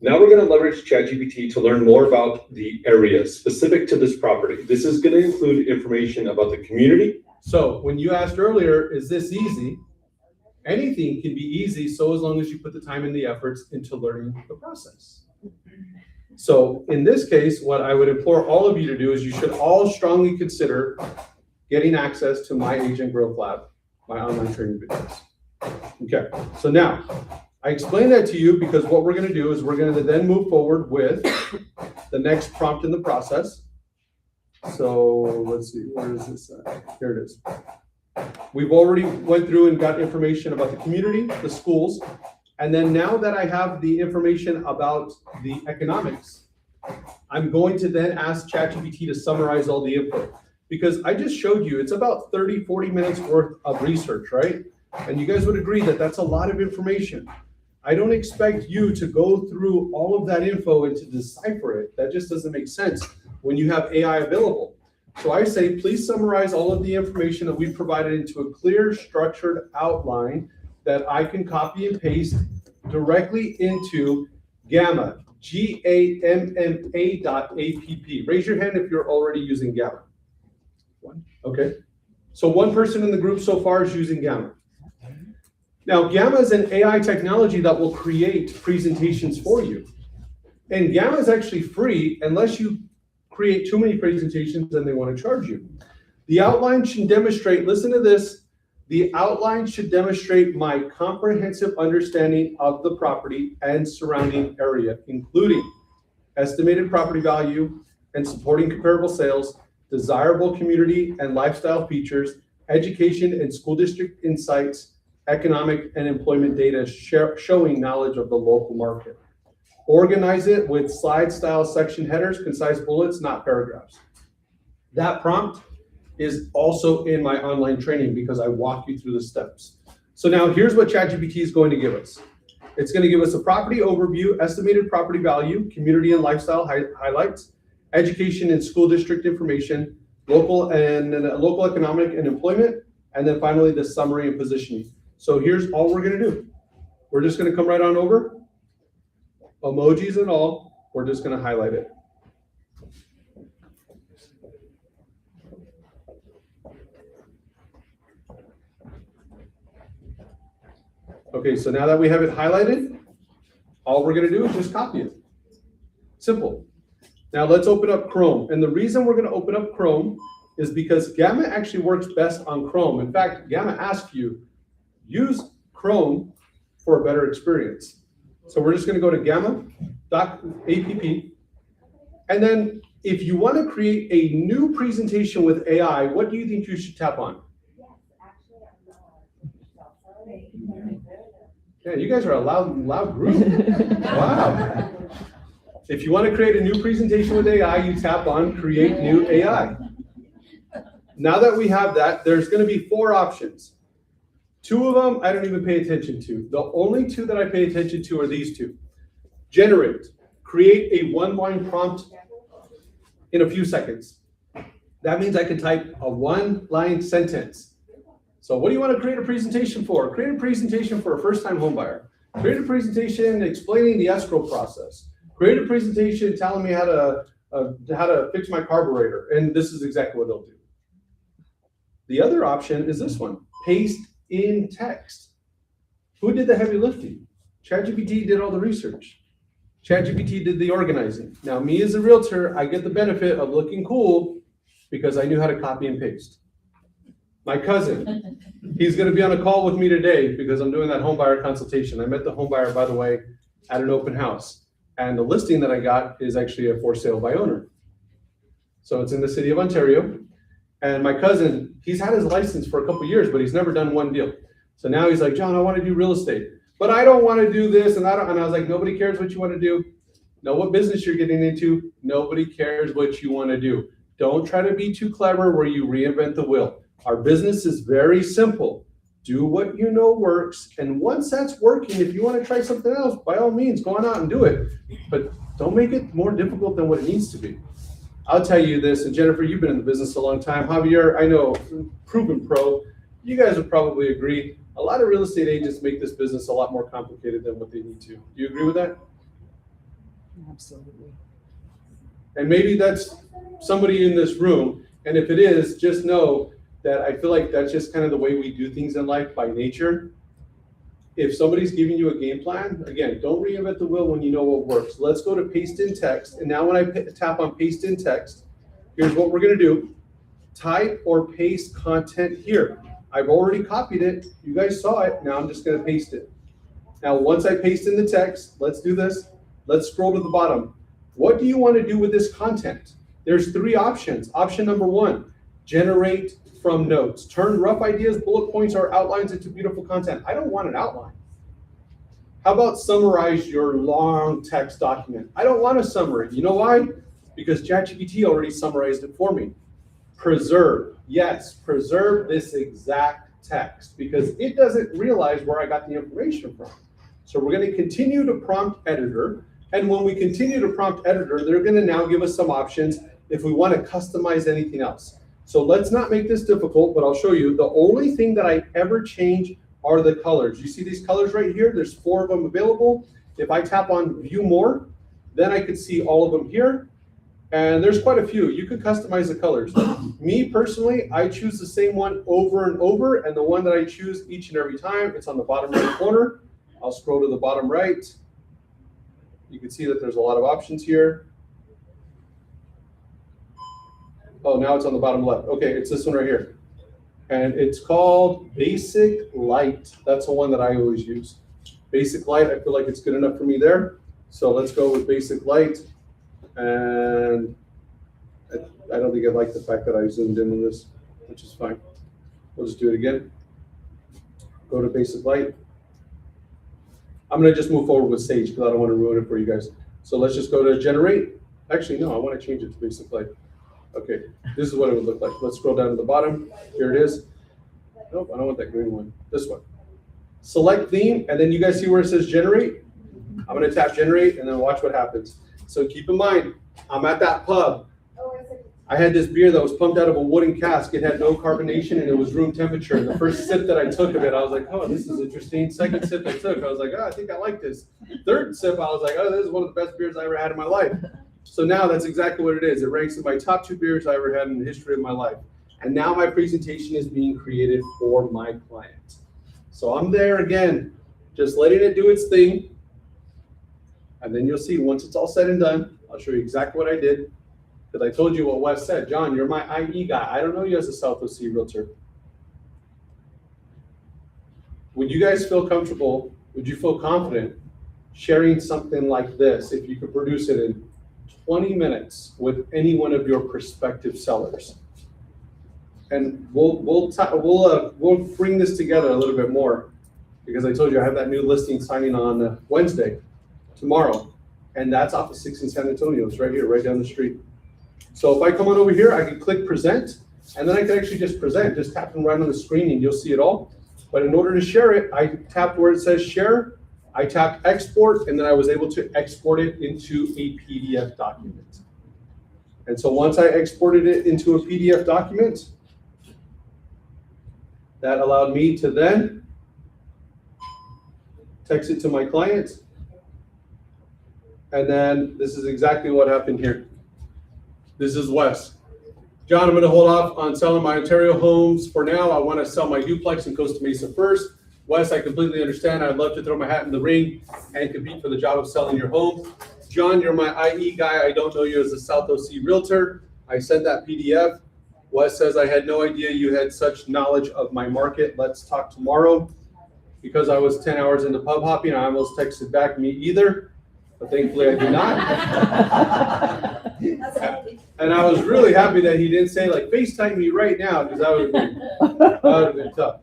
Now we're going to leverage ChatGPT to learn more about the area specific to this property. This is going to include information about the community. So when you asked earlier, is this easy? Anything can be easy so as long as you put the time and the efforts into learning the process. So in this case, what I would implore all of you to do is you should all strongly consider getting access to My Agent Growth Lab, my online training videos. Okay, so now I explained that to you because what we're going to do is we're going to then move forward with the next prompt in the process. So let's see, where is this at? Here it is. We've already went through and got information about the community, the schools, and then now that I have the information about the economics, I'm going to then ask ChatGPT to summarize all the info. Because I just showed you, it's about 30, 40 minutes worth of research, right? And you guys would agree that that's a lot of information. I don't expect you to go through all of that info and to decipher it. That just doesn't make sense when you have AI available. So I say, please summarize all of the information that we've provided into a clear, structured outline that I can copy and paste directly into Gamma, GAMMA.app. Raise your hand if you're already using Gamma. Okay, so 1 person in the group so far is using Gamma. Now, Gamma is an AI technology that will create presentations for you. And Gamma is actually free unless you create too many presentations and they want to charge you. The outline should demonstrate, listen to this, the outline should demonstrate my comprehensive understanding of the property and surrounding area, including estimated property value and supporting comparable sales, desirable community and lifestyle features, education and school district insights, economic and employment data showing knowledge of the local market. Organize it with slide-style section headers, concise bullets, not paragraphs. That prompt is also in my online training because I walk you through the steps. So now here's what ChatGPT is going to give us. It's going to give us a property overview, estimated property value, community and lifestyle highlights, education and school district information, local economic and employment, and then finally the summary and positioning. So here's all we're going to do. We're just going to come right on over, emojis and all, We're just going to highlight it. Okay, so now that we have it highlighted, all we're going to do is just copy it. Simple. Now let's open up Chrome. And the reason we're going to open up Chrome is because Gamma actually works best on Chrome. In fact, Gamma asks you, use Chrome for a better experience. So we're just going to go to gamma.app. And then if you want to create a new presentation with AI, what do you think you should tap on? Yeah, you guys are a loud group. Wow. If you want to create a new presentation with AI, you tap on Create New AI. Now that we have that, there's going to be 4 options. 2 of them I don't even pay attention to. The only 2 that I pay attention to are these 2. Generate. Create a 1-line prompt in a few seconds. That means I can type a 1-line sentence. So what do you want to create a presentation for? Create a presentation for a first-time homebuyer. Create a presentation explaining the escrow process. Create a presentation telling me how to fix my carburetor. And this is exactly what they'll do. The other option is this one, paste in text. Who did the heavy lifting? ChatGPT did all the research. ChatGPT did the organizing. Now, me as a realtor, I get the benefit of looking cool because I knew how to copy and paste. My cousin, he's going to be on a call with me today because I'm doing that home buyer consultation. I met the home buyer, by the way, at an open house. And the listing that I got is actually a for sale by owner. So it's in the city of Ontario. And my cousin, he's had his license for a couple of years, but he's never done one deal. So now he's like, John, I want to do real estate, but I don't want to do this. And I was like, nobody cares what you want to do. Know what business you're getting into. Nobody cares what you want to do. Don't try to be too clever where you reinvent the wheel. Our business is very simple. Do what you know works. And once that's working, if you want to try something else, by all means, go on out and do it. But don't make it more difficult than what it needs to be. I'll tell you this, and Jennifer, you've been in the business a long time. Javier, I know, proven pro. You guys would probably agree. A lot of real estate agents make this business a lot more complicated than what they need to. Do you agree with that? Absolutely. And maybe that's somebody in this room. And if it is, just know that I feel like that's just kind of the way we do things in life by nature. If somebody's giving you a game plan, again, don't reinvent the wheel when you know what works. Let's go to paste in text. And now when I tap on paste in text, here's what we're going to do. Type or paste content here. I've already copied it. You guys saw it. Now I'm just going to paste it. Now, once I paste in the text, let's do this. Let's scroll to the bottom. What do you want to do with this content? There's 3 options. Option number 1, generate from notes. Turn rough ideas, bullet points, or outlines into beautiful content. I don't want an outline. How about summarize your long text document? I don't want a summary. You know why? Because ChatGPT already summarized it for me. Preserve. Yes, preserve this exact text because it doesn't realize where I got the information from. So we're going to continue to prompt editor. And when we continue to prompt editor, they're going to now give us some options if we want to customize anything else. So let's not make this difficult, but I'll show you. The only thing that I ever change are the colors. You see these colors right here? There's 4 of them available. If I tap on view more, then I could see all of them here. And there's quite a few. You could customize the colors. Me personally, I choose the same one over and over. And the one that I choose each and every time, it's on the bottom right corner. I'll scroll to the bottom right. You can see that there's a lot of options here. Oh, now it's on the bottom left. Okay, it's this one right here. And it's called Basic Light. That's the one that I always use. Basic Light, I feel like it's good enough for me there. So let's go with Basic Light. And I don't think I like the fact that I zoomed in on this, which is fine. We'll just do it again. Go to Basic Light. I'm going to just move forward with Sage because I don't want to ruin it for you guys. So let's just go to Generate. Actually, no, I want to change it to Basic Light. Okay, this is what it would look like. Let's scroll down to the bottom. Here it is. Nope, I don't want that green one. This one. Select theme, and then you guys see where it says Generate? I'm going to tap Generate, and then watch what happens. So keep in mind, I'm at that pub. I had this beer that was pumped out of a wooden cask. It had no carbonation and it was room temperature. The first sip that I took of it, I was like, oh, this is interesting. Second sip I took, I was like, oh, I think I like this. Third sip, I was like, oh, this is one of the best beers I ever had in my life. So now that's exactly what it is. It ranks in my top 2 beers I ever had in the history of my life. And now my presentation is being created for my client. So I'm there again, just letting it do its thing. And then you'll see once it's all said and done, I'll show you exactly what I did. Because I told you what Wes said. John, you're my IE guy. I don't know you as a South OC realtor. Would you guys feel comfortable, would you feel confident sharing something like this if you could produce it in 20 minutes with any one of your prospective sellers? And we'll bring this together a little bit more, because I told you I have that new listing signing on Wednesday, tomorrow. And that's off of 6 in San Antonio. It's right here, right down the street. So if I come on over here, I can click present, and then I can actually just present, just tapping right on the screen and you'll see it all. But in order to share it, I tapped where it says share, I tapped export, and then I was able to export it into a PDF document. And so once I exported it into a PDF document, that allowed me to then text it to my client. And then this is exactly what happened here. This is Wes. John, I'm going to hold off on selling my Ontario homes for now. I want to sell my duplex in Costa Mesa first. Wes, I completely understand. I'd love to throw my hat in the ring and compete for the job of selling your home. John, you're my IE guy. I don't know you as a South OC realtor. I sent that PDF. Wes says, I had no idea you had such knowledge of my market. Let's talk tomorrow. Because I was 10 hours into pub hopping, I almost texted back, me either. But thankfully I did not. And I was really happy that he didn't say, like, FaceTime me right now, because that would have been tough.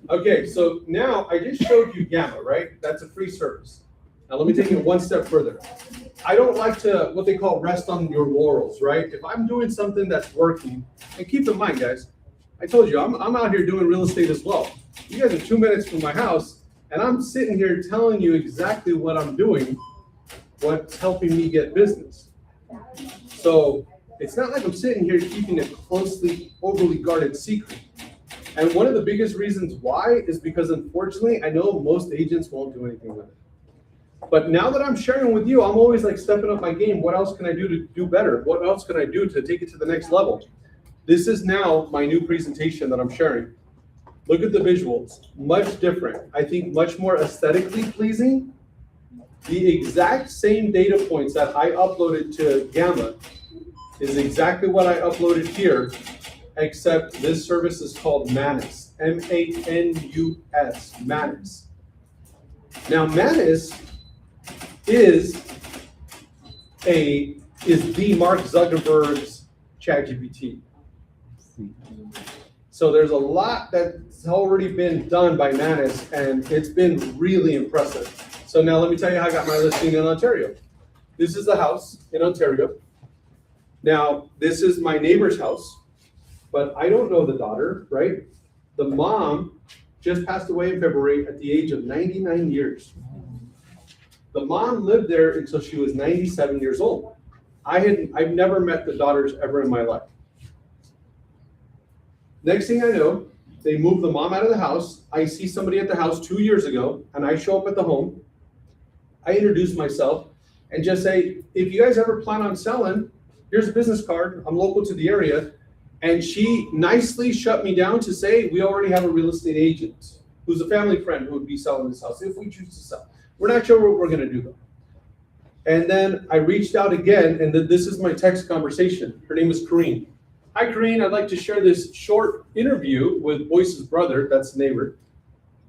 Okay, so now I just showed you Gamma, right? That's a free service. Now let me take it one step further. I don't like to, what they call, rest on your laurels, right? If I'm doing something that's working, and keep in mind, guys, I told you, I'm out here doing real estate as well. You guys are 2 minutes from my house, and I'm sitting here telling you exactly what I'm doing, what's helping me get business. So it's not like I'm sitting here keeping a closely, overly guarded secret. And one of the biggest reasons why is because, unfortunately, I know most agents won't do anything with it. But now that I'm sharing with you, I'm always like stepping up my game. What else can I do to do better? What else can I do to take it to the next level? This is now my new presentation that I'm sharing. Look at the visuals, much different. I think much more aesthetically pleasing. The exact same data points that I uploaded to Gamma is exactly what I uploaded here, except this service is called Manus, M-A-N-U-S, Manus. Now Manus is the Mark Zuckerberg's ChatGPT. So there's a lot that's already been done by Manus, and it's been really impressive. So now let me tell you how I got my listing in Ontario. This is the house in Ontario. Now, this is my neighbor's house, but I don't know the daughter, right? The mom just passed away in February at the age of 99 years. The mom lived there until she was 97 years old. I've never met the daughters ever in my life. Next thing I know, they moved the mom out of the house. I see somebody at the house 2 years ago, and I show up at the home. I introduce myself and just say, if you guys ever plan on selling, here's a business card. I'm local to the area. And she nicely shut me down to say, we already have a real estate agent who's a family friend who would be selling this house if we choose to sell. We're not sure what we're going to do though. And then I reached out again, and this is my text conversation. Her name is Corrine. Hi, Corrine. I'd like to share this short interview with Boyce's brother. That's the neighbor.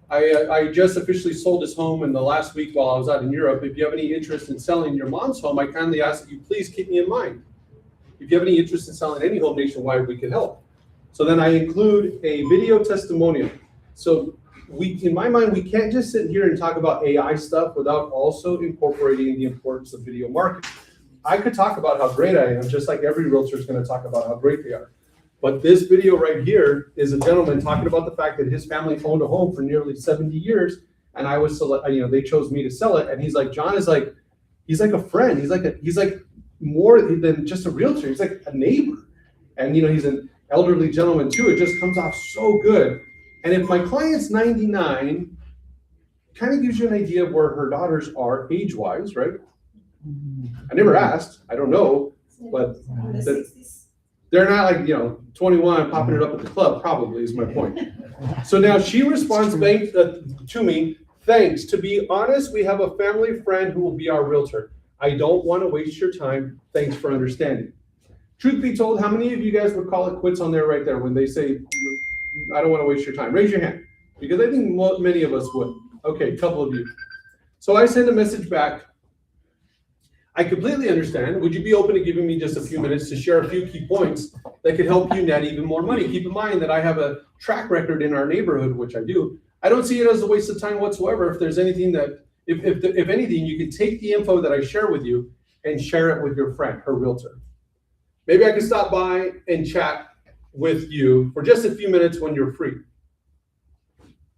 I just officially sold his home in the last week while I was out in Europe. If you have any interest in selling your mom's home, I kindly ask that you please keep me in mind. If you have any interest in selling any home nationwide, we can help. So then I include a video testimonial. So in my mind, we can't just sit here and talk about AI stuff without also incorporating the importance of video marketing. I could talk about how great I am, just like every realtor is going to talk about how great they are. But this video right here is a gentleman talking about the fact that his family owned a home for nearly 70 years, and they chose me to sell it. And he's like, John is like, he's like a friend. He's like more than just a realtor. He's like a neighbor. And he's an elderly gentleman too. It just comes off so good. And if my client's 99, kind of gives you an idea of where her daughters are age-wise, right? I never asked. I don't know. But they're not like, 21 popping it up at the club, probably is my point. So now she responds to me, thanks. To be honest, we have a family friend who will be our realtor. I don't want to waste your time. Thanks for understanding. Truth be told, how many of you guys would call it quits on there right there when they say, I don't want to waste your time? Raise your hand, because I think many of us would. Okay, a couple of you. So I send a message back. I completely understand. Would you be open to giving me just a few minutes to share a few key points that could help you net even more money? Keep in mind that I have a track record in our neighborhood, which I do. I don't see it as a waste of time whatsoever. If there's anything that, if anything, you can take the info that I share with you and share it with your friend, her realtor. Maybe I can stop by and chat with you for just a few minutes when you're free.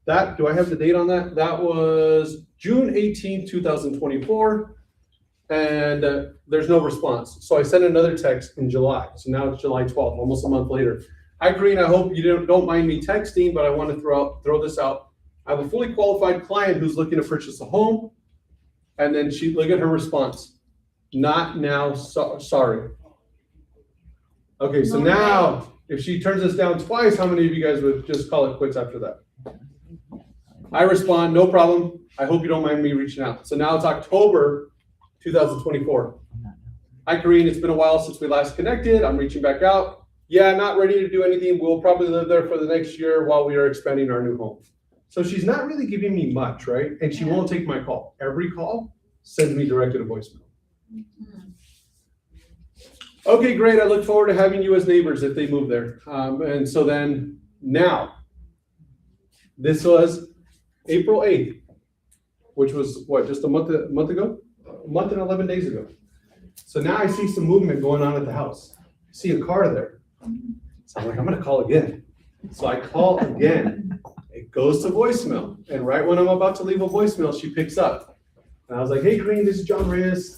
Do I have the date on that? That was June 18, 2024. And there's no response. So I sent another text in July. So now it's July 12th, almost a month later. Hi, Green, I hope you don't mind me texting, but I want to throw this out. I have a fully qualified client who's looking to purchase a home. And then look at her response. Not now, sorry. Okay, so now, if she turns us down twice, how many of you guys would just call it quits after that? I respond, no problem. I hope you don't mind me reaching out. So now it's October 2024. Hi, Karine, it's been a while since we last connected. I'm reaching back out. Yeah, not ready to do anything. We'll probably live there for the next year while we are expanding our new home. So she's not really giving me much, right? And she won't take my call. Every call sends me directly to voicemail. Okay, great. I look forward to having you as neighbors if they move there. And so then now, this was April 8th, which was what, just a month ago? A month and 11 days ago. So now I see some movement going on at the house. I see a car there. So I'm like, I'm gonna call again. So I call again. It goes to voicemail. And right when I'm about to leave a voicemail, she picks up. And I was like, hey, Green, this is John Reyes.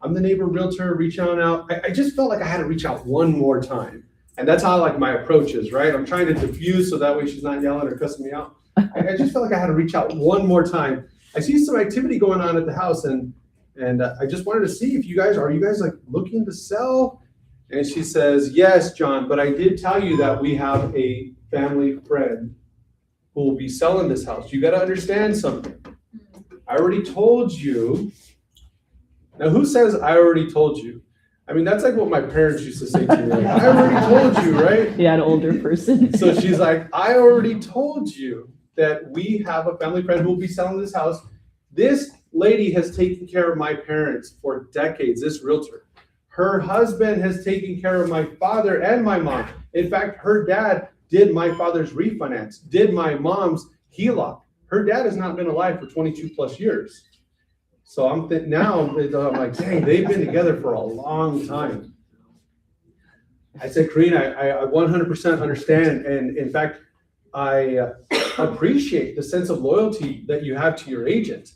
I'm the neighbor realtor, reach out. I just felt like I had to reach out one more time. And that's how like my approach is, right? I'm trying to diffuse so that way she's not yelling or cussing me out. I just felt like I had to reach out one more time. I see some activity going on at the house and I just wanted to see if are you guys like looking to sell? And she says, yes, John, but I did tell you that we have a family friend who will be selling this house. You got to understand something. I already told you. Now, who says I already told you? I mean, that's like what my parents used to say to me. Like, I already told you, right? Yeah, an older person. So she's like, I already told you that we have a family friend who will be selling this house. This lady has taken care of my parents for decades, this realtor. Her husband has taken care of my father and my mom. In fact, her dad did my father's refinance, did my mom's HELOC. Her dad has not been alive for 22 plus years. So I'm like, dang, they've been together for a long time. I said, Karina, I 100% understand. And in fact, I appreciate the sense of loyalty that you have to your agent.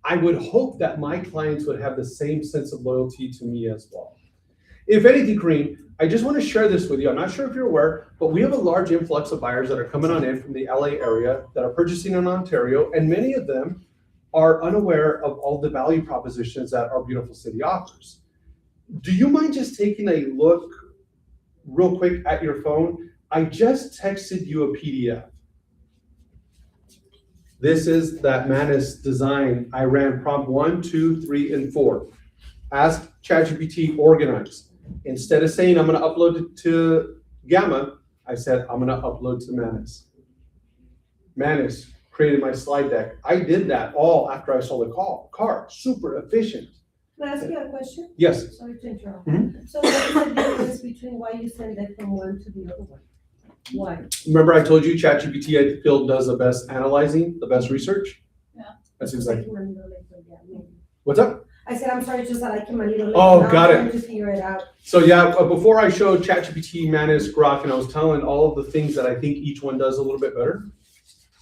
I would hope that my clients would have the same sense of loyalty to me as well. If anything, Karine, I just want to share this with you. I'm not sure if you're aware, but we have a large influx of buyers that are coming on in from the LA area that are purchasing in Ontario, and many of them are unaware of all the value propositions that our beautiful city offers. Do you mind just taking a look real quick at your phone? I just texted you a PDF. This is that Manus design. I ran prompt 1, 2, 3, and 4. Ask ChatGPT organize. Instead of saying I'm going to upload it to Gamma, I said I'm going to upload to Manus. Manus created my slide deck. I did that all after I saw the car. Super efficient. Can I ask you a question? Yes. Sorry to interrupt. Mm-hmm. So what is the difference between why you send that from one to the other one? Why? Remember I told you ChatGPT I feel does the best analyzing, the best research? Yeah. That's exactly. Maybe. What's up? I said, I'm sorry, just that I came a little late. Oh, Now got I'm it. trying to figure it out. So yeah, before I showed ChatGPT, Manus, Grok, and I was telling all of the things that I think each one does a little bit better.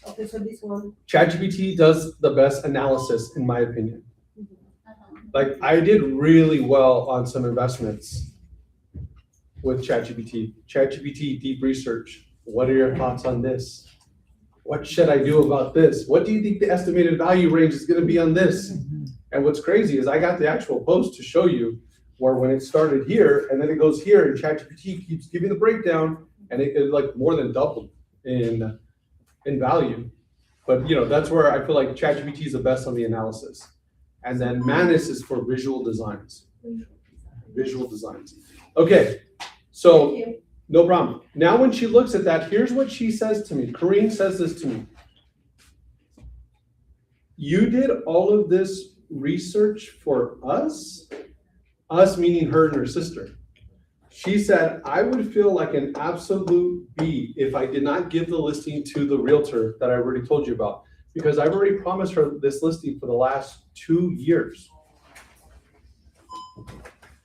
Okay, so this one. ChatGPT does the best analysis, in my opinion. Like I did really well on some investments with ChatGPT. ChatGPT deep research. What are your thoughts on this? What should I do about this? What do you think the estimated value range is going to be on this? And what's crazy is I got the actual post to show you where when it started here and then it goes here and ChatGPT keeps giving the breakdown and it like more than doubled in value. But you know, that's where I feel like ChatGPT is the best on the analysis. And then Manus is for visual designs. Visual designs. Okay, so no problem. Now when she looks at that, here's what she says to me. Corrine says this to me. You did all of this research for us? Us meaning her and her sister. She said, I would feel like an absolute B if I did not give the listing to the realtor that I already told you about, because I've already promised her this listing for the last 2 years.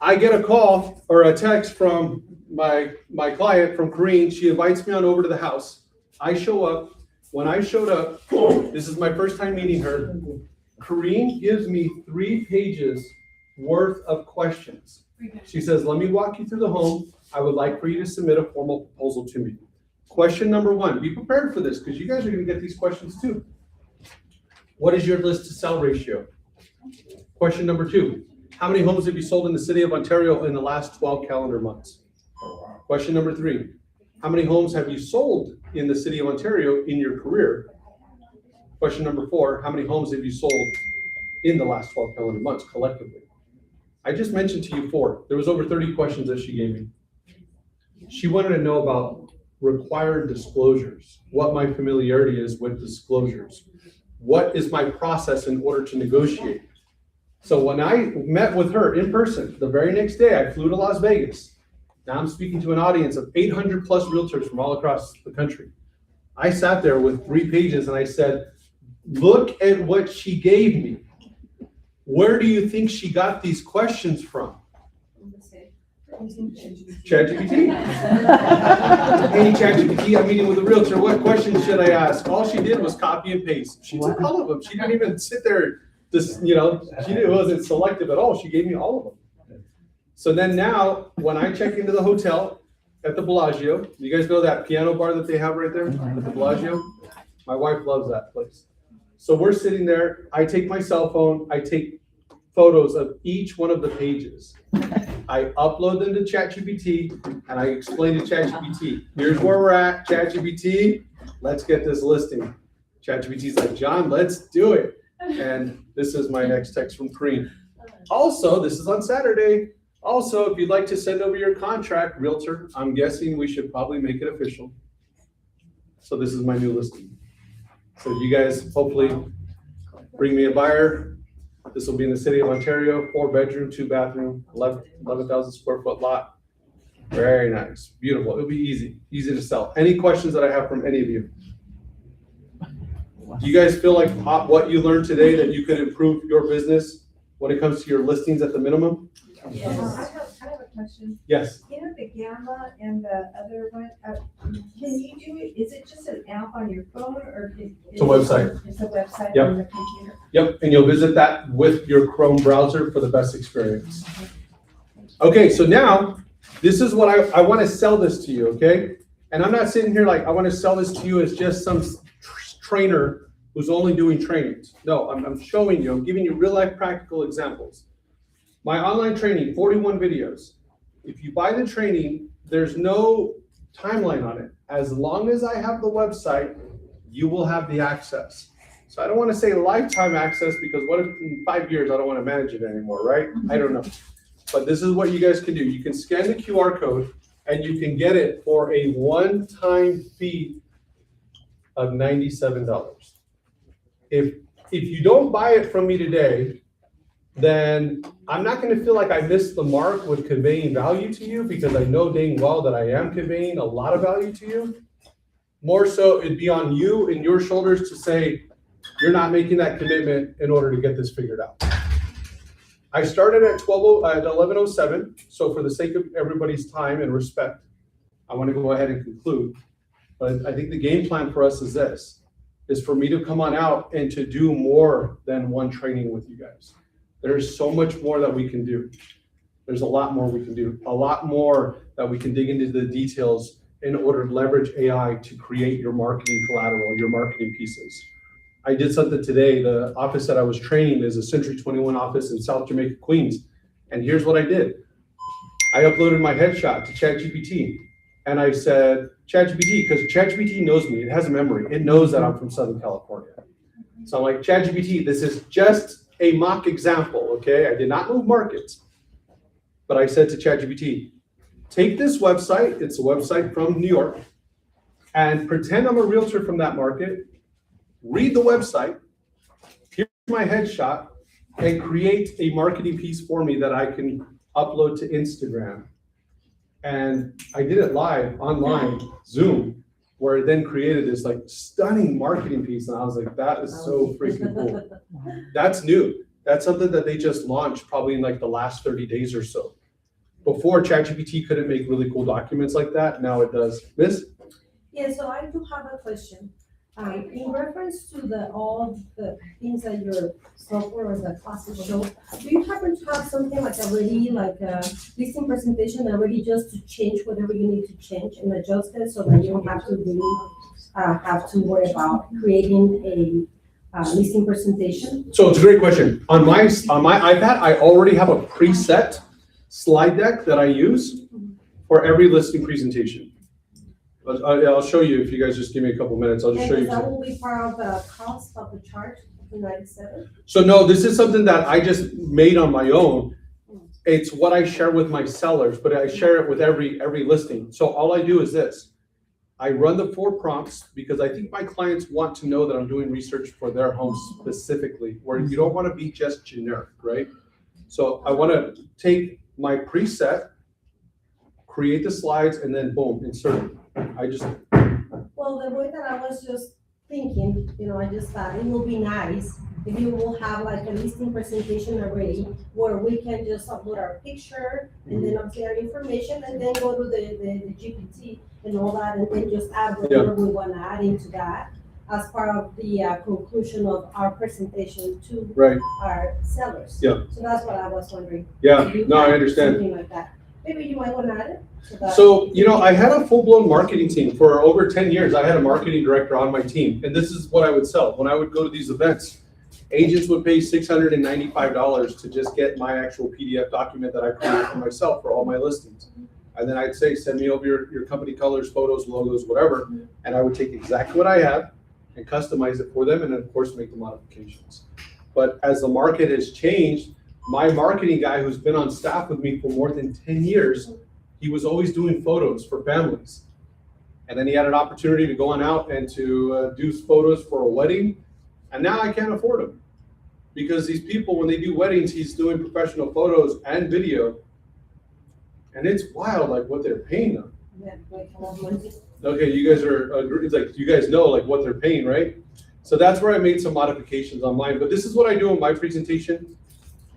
I get a call or a text from my client, from Corrine. She invites me on over to the house. I show up. When I showed up, this is my first time meeting her. Corrine gives me 3 pages worth of questions. She says, let me walk you through the home. I would like for you to submit a formal proposal to me. Question number 1, be prepared for this because you guys are going to get these questions too. What is your list to sell ratio? Question number 2, how many homes have you sold in the city of Ontario in the last 12 calendar months? Question number 3, how many homes have you sold in the city of Ontario in your career? Question number 4, how many homes have you sold in the last 12 calendar months collectively? I just mentioned to you 4. There was over 30 questions that she gave me. She wanted to know about required disclosures, what my familiarity is with disclosures, what is my process in order to negotiate. So when I met with her in person, the very next day I flew to Las Vegas. Now I'm speaking to an audience of 800 plus realtors from all across the country. I sat there with 3 pages and I said, look at what she gave me. Where do you think she got these questions from? ChatGPT. Hey, ChatGPT, I'm meeting with a realtor. What questions should I ask? All she did was copy and paste. She took all of them. She didn't even sit there, just, you know, it wasn't selective at all. She gave me all of them. So then now, when I check into the hotel at the Bellagio, you guys know that piano bar that they have right there at the Bellagio? My wife loves that place. So we're sitting there. I take my cell phone. I take photos of each one of the pages. I upload them to ChatGPT and I explain to ChatGPT, here's where we're at, ChatGPT, let's get this listing. ChatGPT's like, John, let's do it. And this is my next text from Corrine. Also, this is on Saturday. Also, if you'd like to send over your contract, realtor, I'm guessing we should probably make it official. So this is my new listing. So you guys hopefully bring me a buyer. This will be in the city of Ontario, 4-bedroom, 2-bathroom, 11,000 square foot lot. Very nice, beautiful. It'll be easy to sell. Any questions that I have from any of you? Do you guys feel like what you learned today that you could improve your business when it comes to your listings at the minimum? Yes. I have a question. Yes. You know, the Gamma and the other one, can you do it, is it just an app on your phone or? It's a website. It's a website Yep. on the computer? Yep, and you'll visit that with your Chrome browser for the best experience. Okay, so now, this is what I want to sell this to you, okay? And I'm not sitting here like, I want to sell this to you as just some trainer who's only doing trainings. No, I'm showing you, I'm giving you real life practical examples. My online training, 41 videos. If you buy the training, there's no timeline on it. As long as I have the website, you will have the access. So I don't want to say lifetime access because what if in 5 years I don't want to manage it anymore, right? I don't know. But this is what you guys can do. You can scan the QR code and you can get it for a one-time fee of $97. If you don't buy it from me today, then I'm not going to feel like I missed the mark with conveying value to you because I know dang well that I am conveying a lot of value to you. More so, it'd be on you and your shoulders to say, you're not making that commitment in order to get this figured out. I started at 11:07, so for the sake of everybody's time and respect, I want to go ahead and conclude. But I think the game plan for us is this, is for me to come on out and to do more than one training with you guys. There's so much more that we can do. There's a lot more we can do, a lot more that we can dig into the details in order to leverage AI to create your marketing collateral, your marketing pieces. I did something today. The office that I was training is a Century 21 office in South Jamaica, Queens. And here's what I did. I uploaded my headshot to ChatGPT. And I said, ChatGPT, because ChatGPT knows me. It has a memory. It knows that I'm from Southern California. So I'm like, ChatGPT, this is just a mock example, okay? I did not move markets. But I said to ChatGPT, take this website, it's a website from New York, and pretend I'm a realtor from that market, read the website, here's my headshot, and create a marketing piece for me that I can upload to Instagram. And I did it live, online, Zoom, where it then created this like stunning marketing piece. And I was like, that is so freaking cool. That's new. That's something that they just launched probably in like the last 30 days or so. Before, ChatGPT couldn't make really cool documents like that. Now it does. Miss? Yeah, so I do have a question. In reference to all the things that your software or the classes show, do you happen to have something like already, like a listing presentation already just to change whatever you need to change and adjust it so that you don't have to really have to worry about creating a listing presentation? So it's a great question. On my iPad, I already have a preset slide deck that I use for every listing presentation. I'll show you if you guys just give me a couple minutes. I'll just show you. And that will be part of the cost of the charge of the 97? So no, this is something that I just made on my own. It's what I share with my sellers, but I share it with every listing. So all I do is this. I run the 4 prompts because I think my clients want to know that I'm doing research for their home specifically, where you don't want to be just generic, right? So I want to take my preset, create the slides, and then boom, insert it. Well, the way that I was just thinking, I just thought it will be nice if you will have like a listing presentation already where we can just upload our picture and then obviously our information and then go to the GPT and all that and then just add whatever we want to add into that as part of the conclusion of our presentation to our sellers. Yeah. So that's what I was wondering. Yeah, no, I understand. Something like that. Maybe you might want to add it. So, I had a full-blown marketing team for over 10 years. I had a marketing director on my team, and this is what I would sell. When I would go to these events, agents would pay $695 to just get my actual PDF document that I created for myself for all my listings. And then I'd say, send me over your company colors, photos, logos, whatever, and I would take exactly what I have and customize it for them, and of course, make the modifications. But as the market has changed, my marketing guy who's been on staff with me for more than 10 years, he was always doing photos for families. And then he had an opportunity to go on out and to do photos for a wedding. And now I can't afford them because these people, when they do weddings, he's doing professional photos and video. And it's wild, like what they're paying them. Yeah, like a lot of money. Okay, you guys it's like, you guys know like what they're paying, right? So that's where I made some modifications on mine. But this is what I do in my presentation.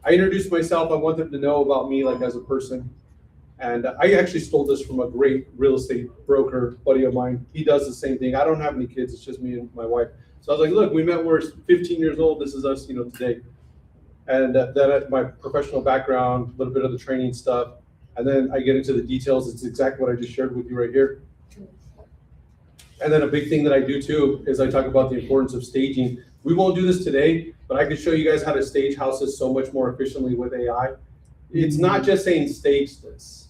I introduce myself. I want them to know about me like as a person. And I actually stole this from a great real estate broker buddy of mine. He does the same thing. I don't have any kids. It's just me and my wife. So I was like, look, we met, we're 15 years old. This is us, today. And then my professional background, a little bit of the training stuff. And then I get into the details. It's exactly what I just shared with you right here. And then a big thing that I do too is I talk about the importance of staging. We won't do this today, but I can show you guys how to stage houses so much more efficiently with AI. It's not just saying stage this.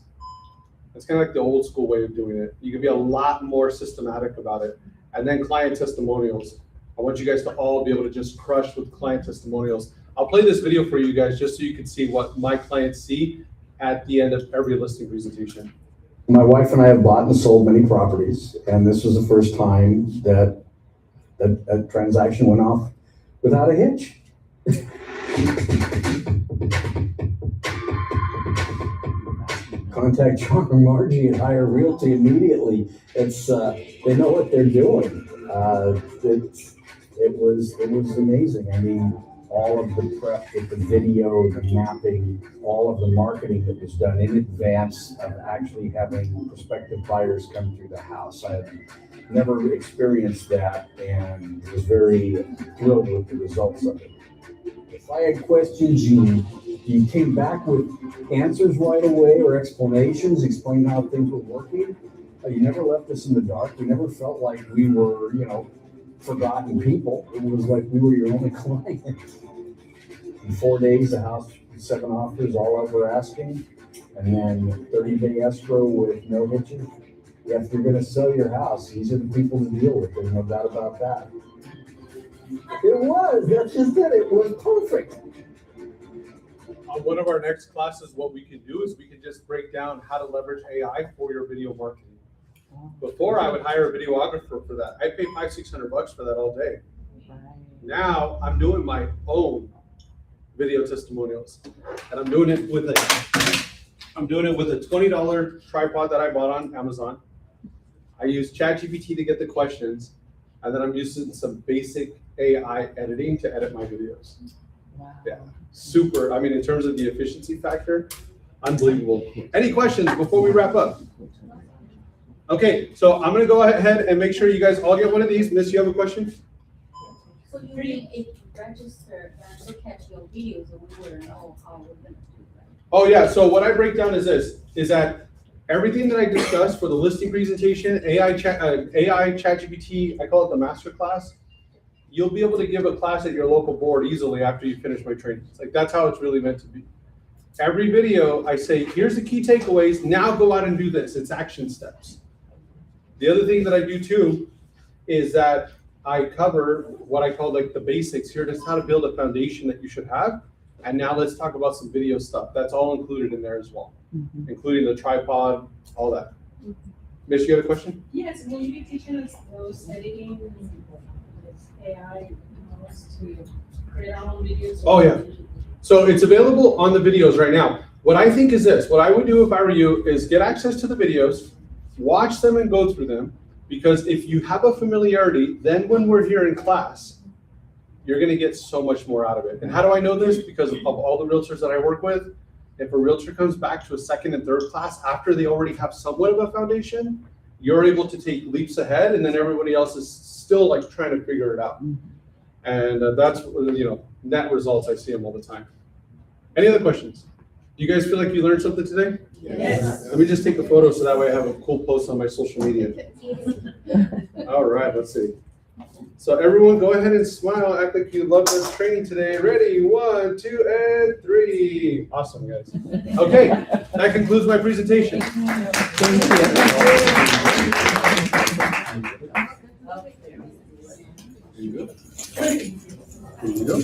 It's kind of like the old school way of doing it. You can be a lot more systematic about it. And then client testimonials. I want you guys to all be able to just crush with client testimonials. I'll play this video for you guys just so you can see what my clients see at the end of every listing presentation. My wife and I have bought and sold many properties, and this was the first time that a transaction went off without a hitch. Contact John or Margie and hire Realty immediately. It's they know what they're doing. It was amazing. I mean, all of the prep with the video, the mapping, all of the marketing that was done in advance of actually having prospective buyers come through the house. I had never experienced that and was very thrilled with the results of it. if I had questions, you came back with answers right away or explanations, explaining how things were working. You never left us in the dark. We never felt like we were, forgotten people. It was like we were your only client. In 4 days, the house, 7 offers, all out were asking, and then 30-day escrow with no hitches. If you're gonna sell your house, these are the people to deal with. There's no doubt about that. That's just it. It was perfect. On one of our next classes, what we can do is we can just break down how to leverage AI for your video marketing. Before, I would hire a videographer for that. I pay $500-600 for that all day. Now I'm doing my own video testimonials, and I'm doing it with a $20 tripod that I bought on Amazon. I use ChatGPT to get the questions, and then I'm using some basic AI editing to edit my videos. Wow. Yeah, super. I mean, in terms of the efficiency factor, unbelievable. Any questions before we wrap up? Okay, so I'm gonna go ahead and make sure you guys all get one of these. Miss, you have a question? So you need it to register and look at your videos, and we wouldn't know how we're gonna do that. Oh yeah, so what I break down is this, is that everything that I discussed for the listing presentation, AI ChatGPT, I call it the master class, you'll be able to give a class at your local board easily after you finish my training. It's like, that's how it's really meant to be. Every video, I say, here's the key takeaways, now go out and do this. It's action steps. The other thing that I do too is that I cover what I call like the basics here, just how to build a foundation that you should have. And now let's talk about some video stuff. That's all included in there as well, including the tripod, all that. Miss, you have a question? Yes, will you be teaching us those editing with AI to create our own videos? Oh yeah. So it's available on the videos right now. What I think is this, what I would do if I were you is get access to the videos, watch them and go through them, because if you have a familiarity, then when we're here in class, you're gonna get so much more out of it. And how do I know this? Because of all the realtors that I work with, if a realtor comes back to a second and third class after they already have somewhat of a foundation, you're able to take leaps ahead, and then everybody else is still like trying to figure it out. And that's, net results, I see them all the time. Any other questions? Do you guys feel like you learned something today? Yes. Let me just take a photo so that way I have a cool post on my social media. All right, let's see. So everyone go ahead and smile, act like you love this training today. Ready, 1, 2, and 3. Awesome, guys. Okay, that concludes my presentation. Thank you. Here you go.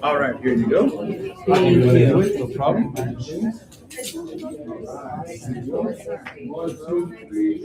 All right, here you go. No problem. 1, 2, 3.